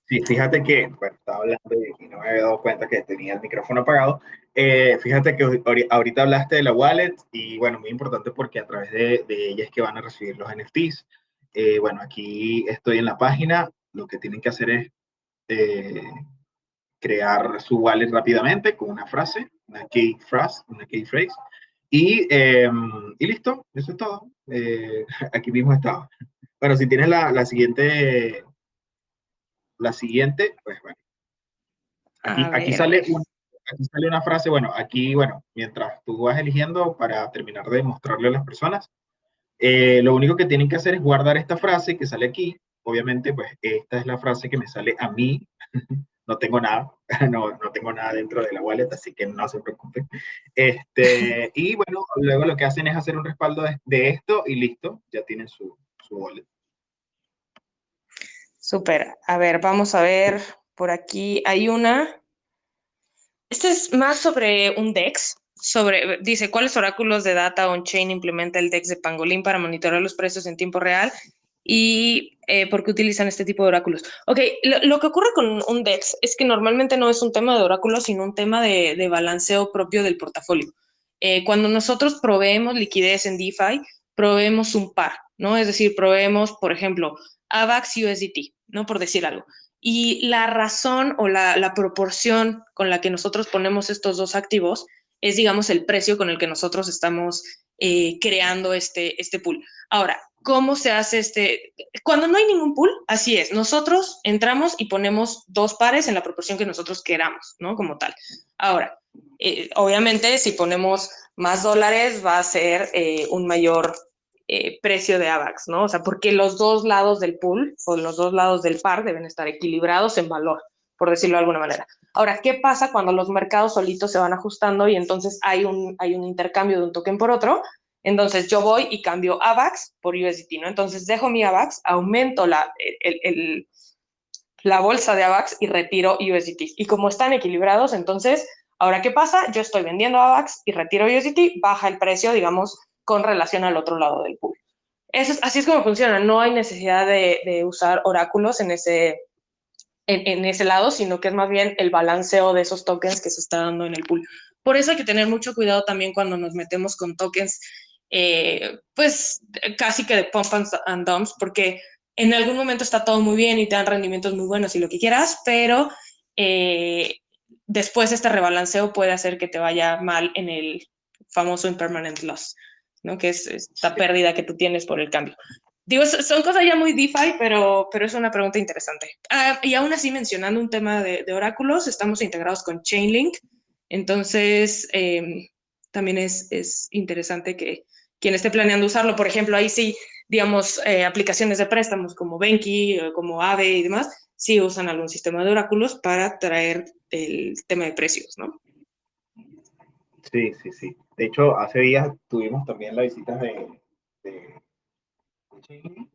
Sí, fíjate que, bueno, estaba hablando y no me había dado cuenta que tenía el micrófono apagado. Fíjate que ahorita hablaste de la wallet y, bueno, muy importante porque a través de ella es que van a recibir los NFTs. Bueno, aquí estoy en la página. Lo que tienen que hacer es eh, crear su wallet rápidamente con una frase, una key phrase, y listo, eso es todo. Aquí mismo está. Bueno, si tienes la siguiente, pues bueno, A aquí ver, a ver. aquí sale una frase, bueno, aquí, bueno, mientras tú vas eligiendo para terminar de mostrarle a las personas, lo único que tienen que hacer es guardar esta frase que sale aquí. Obviamente, pues esta es la frase que me sale a mí. No tengo nada, no tengo nada dentro de la wallet, así que no se preocupen. Y bueno, luego lo que hacen es hacer un respaldo de esto y listo, ya tienen su wallet. Súper. A ver, vamos a ver. Por aquí hay una. Este es más sobre un DEX. Dice, ¿cuáles oráculos de data on-chain implementa el DEX de Pangolin para monitorear los precios en tiempo real? Y por qué utilizan este tipo de oráculos. Ok, lo que ocurre con un DEX es que normalmente no es un tema de oráculos, sino un tema de balanceo propio del portafolio. Cuando nosotros proveemos liquidez en DeFi, proveemos un par, ¿no? Es decir, proveemos, por ejemplo, AVAX USDT, ¿no? Por decir algo. Y la razón o la proporción con la que nosotros ponemos estos dos activos es, digamos, el precio con el que nosotros estamos creando este pool. Ahora, ¿cómo se hace este? Cuando no hay ningún pool, así es. Nosotros entramos y ponemos dos pares en la proporción que nosotros queramos, ¿no? Como tal. Ahora, obviamente, si ponemos más dólares, va a ser un mayor precio de AVAX, ¿no? O sea, porque los dos lados del pool o los dos lados del par deben estar equilibrados en valor, por decirlo de alguna manera. Ahora, ¿qué pasa cuando los mercados solitos se van ajustando y entonces hay un intercambio de un token por otro? Entonces yo voy y cambio AVAX por USDT, ¿no? Entonces dejo mi AVAX, aumento la bolsa de AVAX y retiro USDT. Y como están equilibrados, entonces, ¿ahora qué pasa? Yo estoy vendiendo AVAX y retiro USDT, baja el precio, digamos, con relación al otro lado del pool. Así es como funciona. No hay necesidad de usar oráculos en ese lado, sino que es más bien el balanceo de esos tokens que se está dando en el pool. Por eso hay que tener mucho cuidado también cuando nos metemos con tokens, pues casi que de pump and dumps, porque en algún momento está todo muy bien y te dan rendimientos muy buenos y lo que quieras, pero eh, después este rebalanceo puede hacer que te vaya mal en el famoso impermanent loss, ¿no? Que es esta Sí, pérdida que tú tienes por el cambio. Digo, son cosas ya muy DeFi, pero es una pregunta interesante. Y aún así, mencionando un tema de oráculos, estamos integrados con Chainlink, entonces también es interesante que quien esté planeando usarlo, por ejemplo, ahí sí, digamos, aplicaciones de préstamos como Benki, como Aave y demás, sí usan algún sistema de oráculos para traer el tema de precios, ¿no? sí, sí, sí. De hecho, hace días tuvimos también la visita de Chile.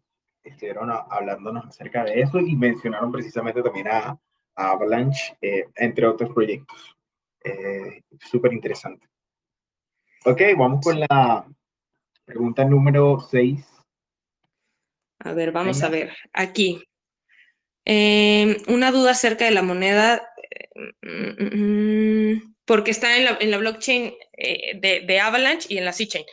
Estuvieron hablándonos acerca de eso y mencionaron precisamente también a Avalanche, entre otros proyectos. Súper interesante. Ok, vamos con la pregunta número 6. A ver, vamos a Venga. ver. Aquí, una duda acerca de la moneda, porque está en la blockchain de Avalanche y en la C-Chain.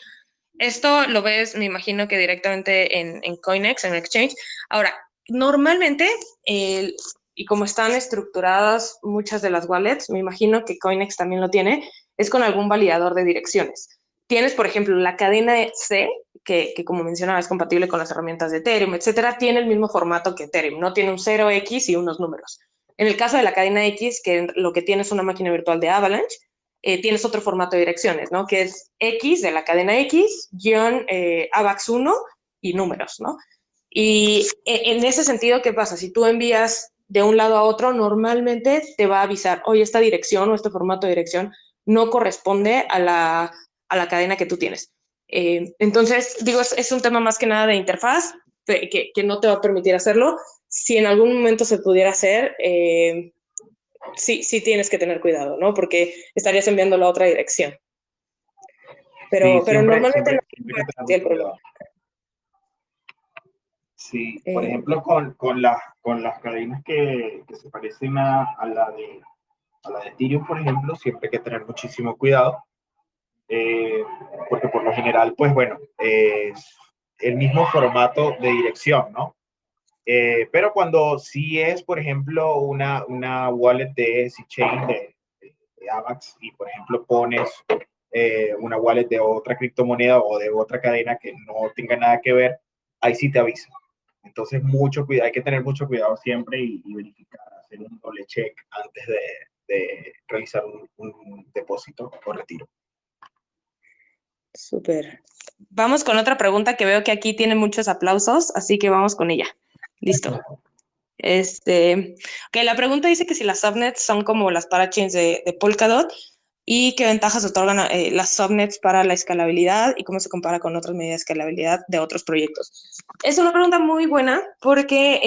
Esto lo ves, me imagino que directamente en CoinEx, en Exchange. Ahora, Normalmente, el- y como están estructuradas muchas de las wallets, me imagino que Coinex también lo tiene, es con algún validador de direcciones. Tienes, por ejemplo, la cadena C, que como mencionaba es compatible con las herramientas de Ethereum, etcétera, tiene el mismo formato que Ethereum, no tiene un 0x y unos números. En el caso de la cadena X, que lo que tiene es una máquina virtual de Avalanche, tienes otro formato de direcciones, ¿no? Que es X de la cadena X, guión AVAX 1 y números, ¿no? Y en ese sentido, ¿qué pasa? Si tú envías de un lado a otro, normalmente te va a avisar, oye, esta dirección o este formato de dirección no corresponde a la cadena que tú tienes. Entonces, digo, es un tema más que nada de interfaz que no te va a permitir hacerlo. Si en algún momento se pudiera hacer, sí, sí tienes que tener cuidado, ¿no? Porque estarías enviando la otra dirección. Sí, Pero siempre, normalmente no siempre, es siempre hay que tener el mucho problema. cuidado. Sí, por Eh, ejemplo, con las cadenas que se parecen a la de Ethereum, por ejemplo, siempre hay que tener muchísimo cuidado, eh, porque por lo general, pues bueno, es el mismo formato de dirección, ¿no? Pero cuando sí es, por ejemplo, una wallet de C-Chain de AVAX y, por ejemplo, pones una wallet de otra criptomoneda o de otra cadena que no tenga nada que ver, ahí sí te avisa. Entonces, mucho cuidado, hay que tener mucho cuidado siempre y verificar, hacer un doble check antes de realizar un depósito o retiro. Súper. Vamos con otra pregunta que veo que aquí tiene muchos aplausos, así que vamos con ella. Listo. La pregunta dice que si las subnets son como las parachains de Polkadot y qué ventajas otorgan las subnets para la escalabilidad y cómo se compara con otras medidas de escalabilidad de otros proyectos. Es una pregunta muy buena porque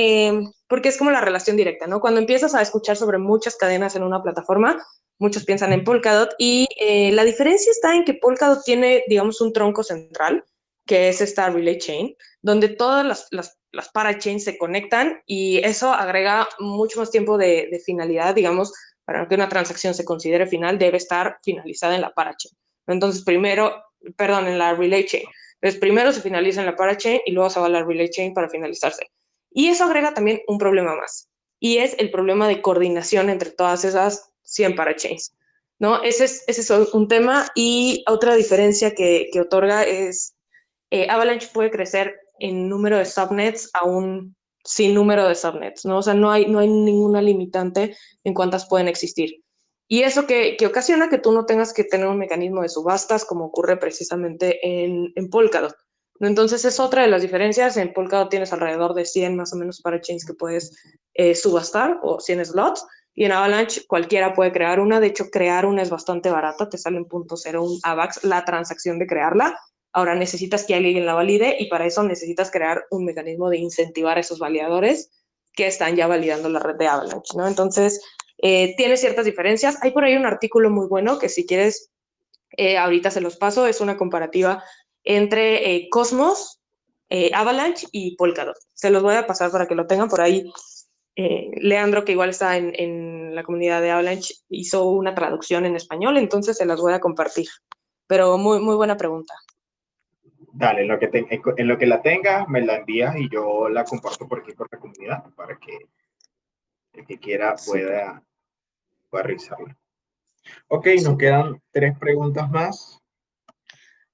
es como la relación directa, ¿no? Cuando empiezas a escuchar sobre muchas cadenas en una plataforma, muchos piensan en Polkadot y la diferencia está en que Polkadot tiene, digamos, un tronco central, que es esta Relay Chain, donde todas las parachains se conectan y eso agrega mucho más tiempo de finalidad, digamos, para que una transacción se considere final, debe estar finalizada en la parachain. Entonces, en la relay chain. Entonces, primero se finaliza en la parachain y luego se va a la relay chain para finalizarse. Y eso agrega también un problema más, y es el problema de coordinación entre todas esas 100 parachains, ¿no? Ese es un tema, y otra diferencia que otorga es Avalanche puede crecer en número de subnets a un sin número de subnets, ¿no? O sea, no hay ninguna limitante en cuántas pueden existir. Y eso que ocasiona que tú no tengas que tener un mecanismo de subastas como ocurre precisamente en Polkadot, ¿no? Entonces es otra de las diferencias. En Polkadot tienes alrededor de 100 más o menos parachains que puedes subastar, o 100 slots, y en Avalanche cualquiera puede crear una. De hecho, crear una es bastante barata, te sale en .01 AVAX la transacción de crearla. Ahora necesitas que alguien la valide y para eso necesitas crear un mecanismo de incentivar a esos validadores que están ya validando la red de Avalanche, ¿no? Entonces, tiene ciertas diferencias. Hay por ahí un artículo muy bueno que si quieres, ahorita se los paso. Es una comparativa entre Cosmos, Avalanche y Polkadot. Se los voy a pasar para que lo tengan por ahí. Leandro, que igual está en la comunidad de Avalanche, hizo una traducción en español, entonces se las voy a compartir. Pero muy, muy buena pregunta. Dale, en lo que la tengas, me la envías y yo la comparto por aquí por la comunidad para que el que quiera Súper. pueda revisarla. Ok, nos Súper. quedan 3 preguntas más.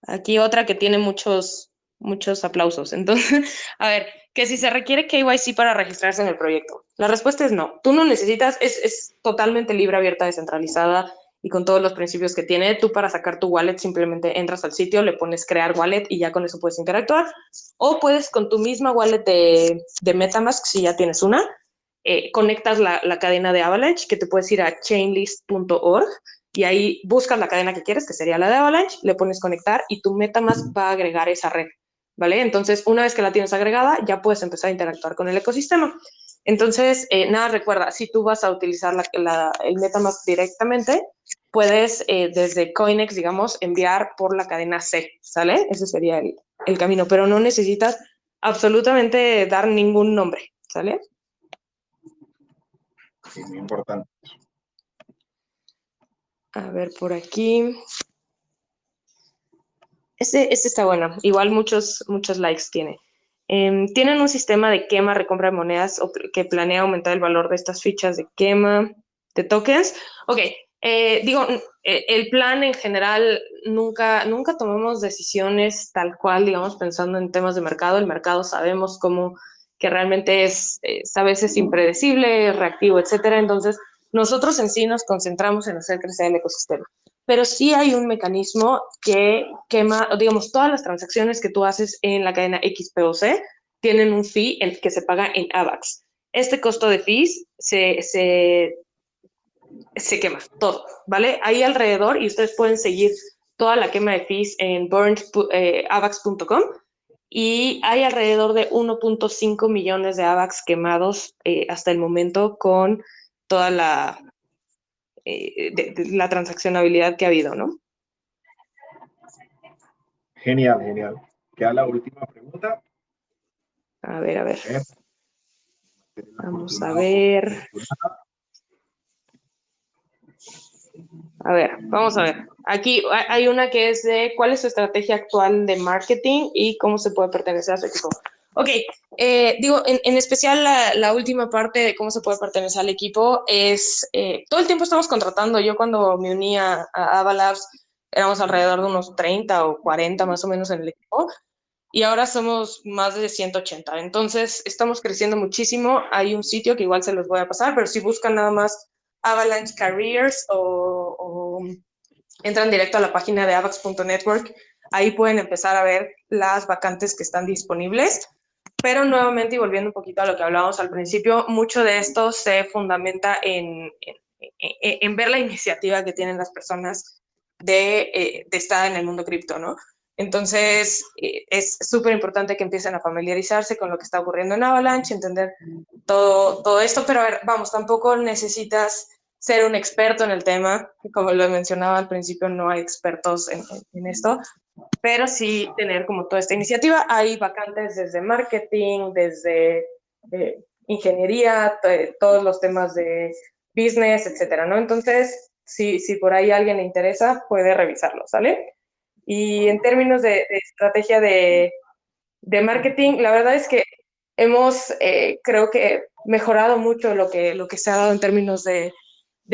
Aquí otra que tiene muchos, muchos aplausos. Entonces, a ver, que si se requiere KYC para registrarse en el proyecto. La respuesta es no. Tú no necesitas, es totalmente libre, abierta, descentralizada y con todos los principios que tiene. Tú para sacar tu wallet simplemente entras al sitio, le pones crear wallet y ya con eso puedes interactuar. O puedes con tu misma wallet de MetaMask, si ya tienes una, conectas la cadena de Avalanche, que te puedes ir a chainlist.org y ahí buscas la cadena que quieres, que sería la de Avalanche, le pones conectar y tu MetaMask va a agregar esa red, ¿vale? Entonces, una vez que la tienes agregada, ya puedes empezar a interactuar con el ecosistema. Entonces, nada, recuerda, si tú vas a utilizar el MetaMask directamente, puedes desde Coinex, digamos, enviar por la cadena C, ¿sale? Ese sería el camino, pero no necesitas absolutamente dar ningún nombre, ¿sale? Sí, muy importante. A ver, por aquí. Este está bueno. Igual muchos likes tiene. Tienen un sistema de quema, recompra de monedas que planea aumentar el valor de estas fichas de quema de tokens. Ok, digo, el plan en general, nunca tomamos decisiones tal cual, digamos, pensando en temas de mercado. El mercado sabemos cómo que realmente es a veces impredecible, reactivo, etcétera. Entonces, nosotros en sí nos concentramos en hacer crecer el ecosistema. Pero sí hay un mecanismo que quema, digamos, todas las transacciones que tú haces en la cadena XPOC tienen un fee que se paga en AVAX. Este costo de fees se quema todo, ¿vale? Ahí alrededor, y ustedes pueden seguir toda la quema de fees en burned.avax.com, y hay alrededor de 1.5 millones de AVAX quemados hasta el momento con toda la transaccionabilidad que ha habido, ¿no? Genial, genial. Queda la última pregunta. A ver, a ver. A ver, ¿eres Vamos a afortunado o ver. afortunada? A ver, vamos a ver. Aquí hay una que es de cuál es su estrategia actual de marketing y cómo se puede pertenecer a su equipo. Ok, digo, en especial la última parte de cómo se puede pertenecer al equipo es, todo el tiempo estamos contratando. Yo cuando me uní a Avalabs éramos alrededor de unos 30 o 40 más o menos en el equipo, y ahora somos más de 180. Entonces, estamos creciendo muchísimo. Hay un sitio que igual se los voy a pasar, pero si buscan nada más Avalanche Careers o entran directo a la página de avax.network, ahí pueden empezar a ver las vacantes que están disponibles. Pero nuevamente, y volviendo un poquito a lo que hablábamos al principio, mucho de esto se fundamenta en ver la iniciativa que tienen las personas de estar en el mundo cripto, ¿no? Entonces, es súper importante que empiecen a familiarizarse con lo que está ocurriendo en Avalanche, entender todo esto, pero a ver, vamos, tampoco necesitas ser un experto en el tema. Como lo mencionaba al principio, no hay expertos en esto, pero sí tener como toda esta iniciativa. Hay vacantes desde marketing, desde ingeniería, todos los temas de business, etcétera, ¿no? Entonces, si por ahí a alguien le interesa, puede revisarlo, ¿sale? Y en términos de estrategia de marketing, la verdad es que hemos, creo que, mejorado mucho lo que se ha dado en términos de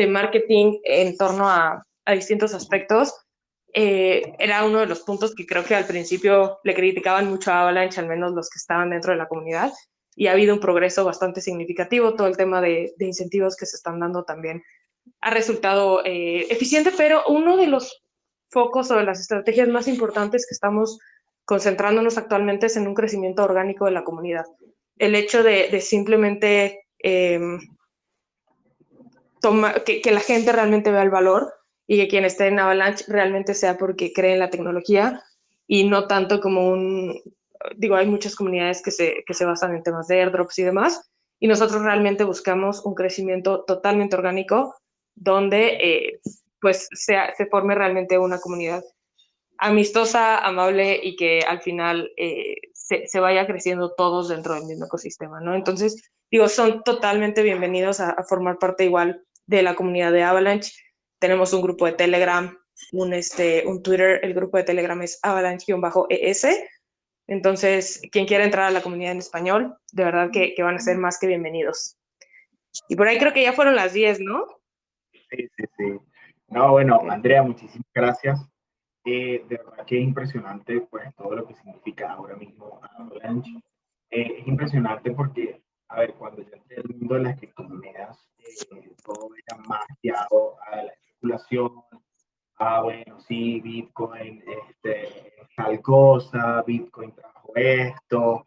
marketing en torno a distintos aspectos. Era uno de los puntos que creo que al principio le criticaban mucho a Avalanche, al menos los que estaban dentro de la comunidad, y ha habido un progreso bastante significativo. Todo el tema de incentivos que se están dando también ha resultado eficiente, pero uno de los focos o de las estrategias más importantes que estamos concentrándonos actualmente es en un crecimiento orgánico de la comunidad. El hecho de simplemente que la gente realmente vea el valor y que quien esté en Avalanche realmente sea porque cree en la tecnología y no tanto como digo, hay muchas comunidades que se basan en temas de airdrops y demás, y nosotros realmente buscamos un crecimiento totalmente orgánico donde pues se forme realmente una comunidad amistosa, amable y que al final se vaya creciendo todos dentro del mismo ecosistema, ¿no? Entonces, digo, son totalmente bienvenidos a formar parte igual de la comunidad de Avalanche. Tenemos un grupo de Telegram, un Twitter. El grupo de Telegram es avalanche-es. Entonces, quien quiera entrar a la comunidad en español, de verdad que van a ser más que bienvenidos. Y por ahí creo que ya fueron las 10, ¿no? Sí, sí, sí. No, bueno, Andrea, muchísimas gracias. De verdad que es impresionante, pues, todo lo que significa ahora mismo Avalanche. Es impresionante porque, a ver, cuando yo entré al mundo de las criptomonedas, todo era más guiado a la especulación. Ah, bueno, sí, Bitcoin, tal cosa, Bitcoin trajo esto,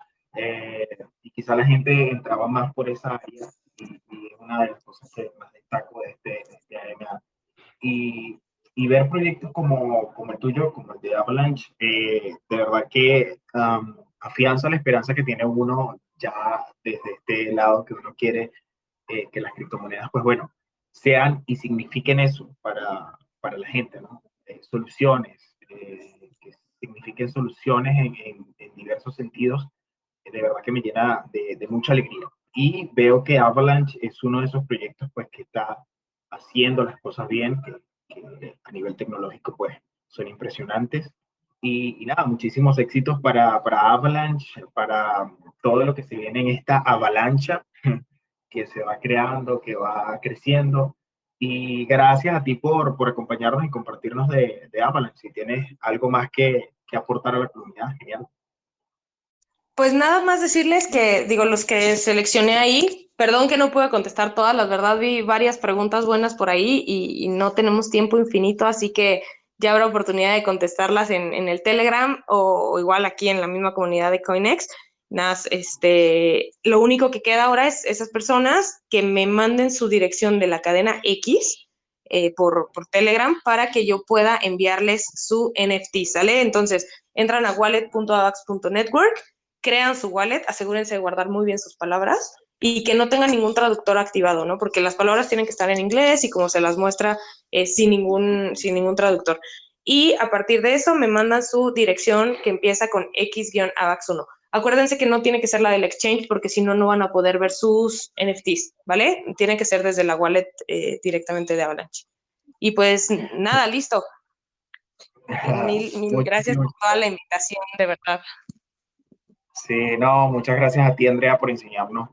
y quizá la gente entraba más por esa área, y es una de las cosas que más destaco de este AMA. Y, y ver proyectos como el tuyo, como el de Avalanche, de verdad que afianza la esperanza que tiene uno ya desde este lado que uno quiere que las criptomonedas, pues bueno, sean y signifiquen eso para la gente, ¿no? Soluciones, que signifiquen soluciones en diversos sentidos, de verdad que me llena de mucha alegría. Y veo que Avalanche es uno de esos proyectos pues que está haciendo las cosas bien, que a nivel tecnológico pues son impresionantes. Y nada, muchísimos éxitos para Avalanche, para todo lo que se viene en esta avalancha que se va creando, que va creciendo. Y gracias a ti por acompañarnos y compartirnos de Avalanche. Si tienes algo más que aportar a la comunidad, genial. Pues nada más decirles que, digo, los que seleccioné ahí, perdón que no pude contestar todas, la verdad vi varias preguntas buenas por ahí y no tenemos tiempo infinito, así que ya habrá oportunidad de contestarlas en el Telegram o igual aquí en la misma comunidad de CoinEx. Nada, lo único que queda ahora es esas personas que me manden su dirección de la cadena X por Telegram para que yo pueda enviarles su NFT, ¿sale? Entonces, entran a wallet.avax.network, crean su wallet, asegúrense de guardar muy bien sus palabras y que no tengan ningún traductor activado, ¿no? Porque las palabras tienen que estar en inglés y como se las muestra sin ningún traductor. Y a partir de eso me mandan su dirección que empieza con X-AVAX1. Acuérdense que no tiene que ser la del exchange porque si no, no van a poder ver sus NFTs, ¿vale? Tiene que ser desde la wallet directamente de Avalanche. Y pues nada, listo. Mil gracias por Muchísimas toda la invitación, de verdad. Sí, no, muchas gracias a ti, Andrea, por enseñarnos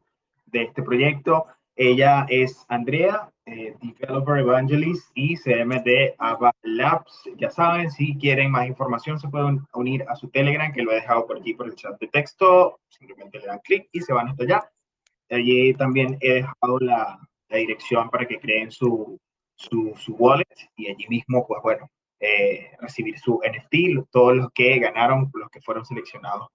de este proyecto. Ella es Andrea, Developer Evangelist y CM de Ava Labs. Ya saben, si quieren más información, se pueden unir a su Telegram, que lo he dejado por aquí por el chat de texto. Simplemente le dan clic y se van hasta allá. Allí también he dejado la dirección para que creen su wallet y allí mismo, pues bueno, recibir su NFT, todos los que ganaron, los que fueron seleccionados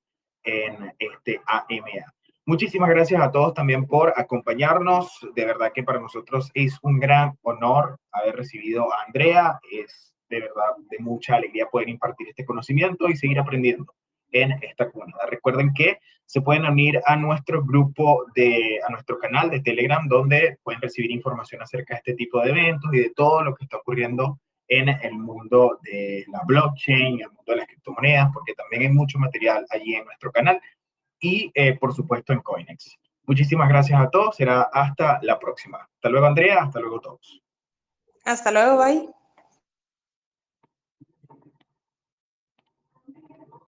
en este AMA. Muchísimas gracias a todos también por acompañarnos. De verdad que para nosotros es un gran honor haber recibido a Andrea. Es de verdad de mucha alegría poder impartir este conocimiento y seguir aprendiendo en esta comunidad. Recuerden que se pueden unir a nuestro grupo a nuestro canal de Telegram, donde pueden recibir información acerca de este tipo de eventos y de todo lo que está ocurriendo en el mundo de la blockchain, el mundo de las criptomonedas, porque también hay mucho material allí en nuestro canal y, por supuesto, en Coinex. Muchísimas gracias a todos. Será hasta la próxima. Hasta luego, Andrea. Hasta luego, todos. Hasta luego, bye.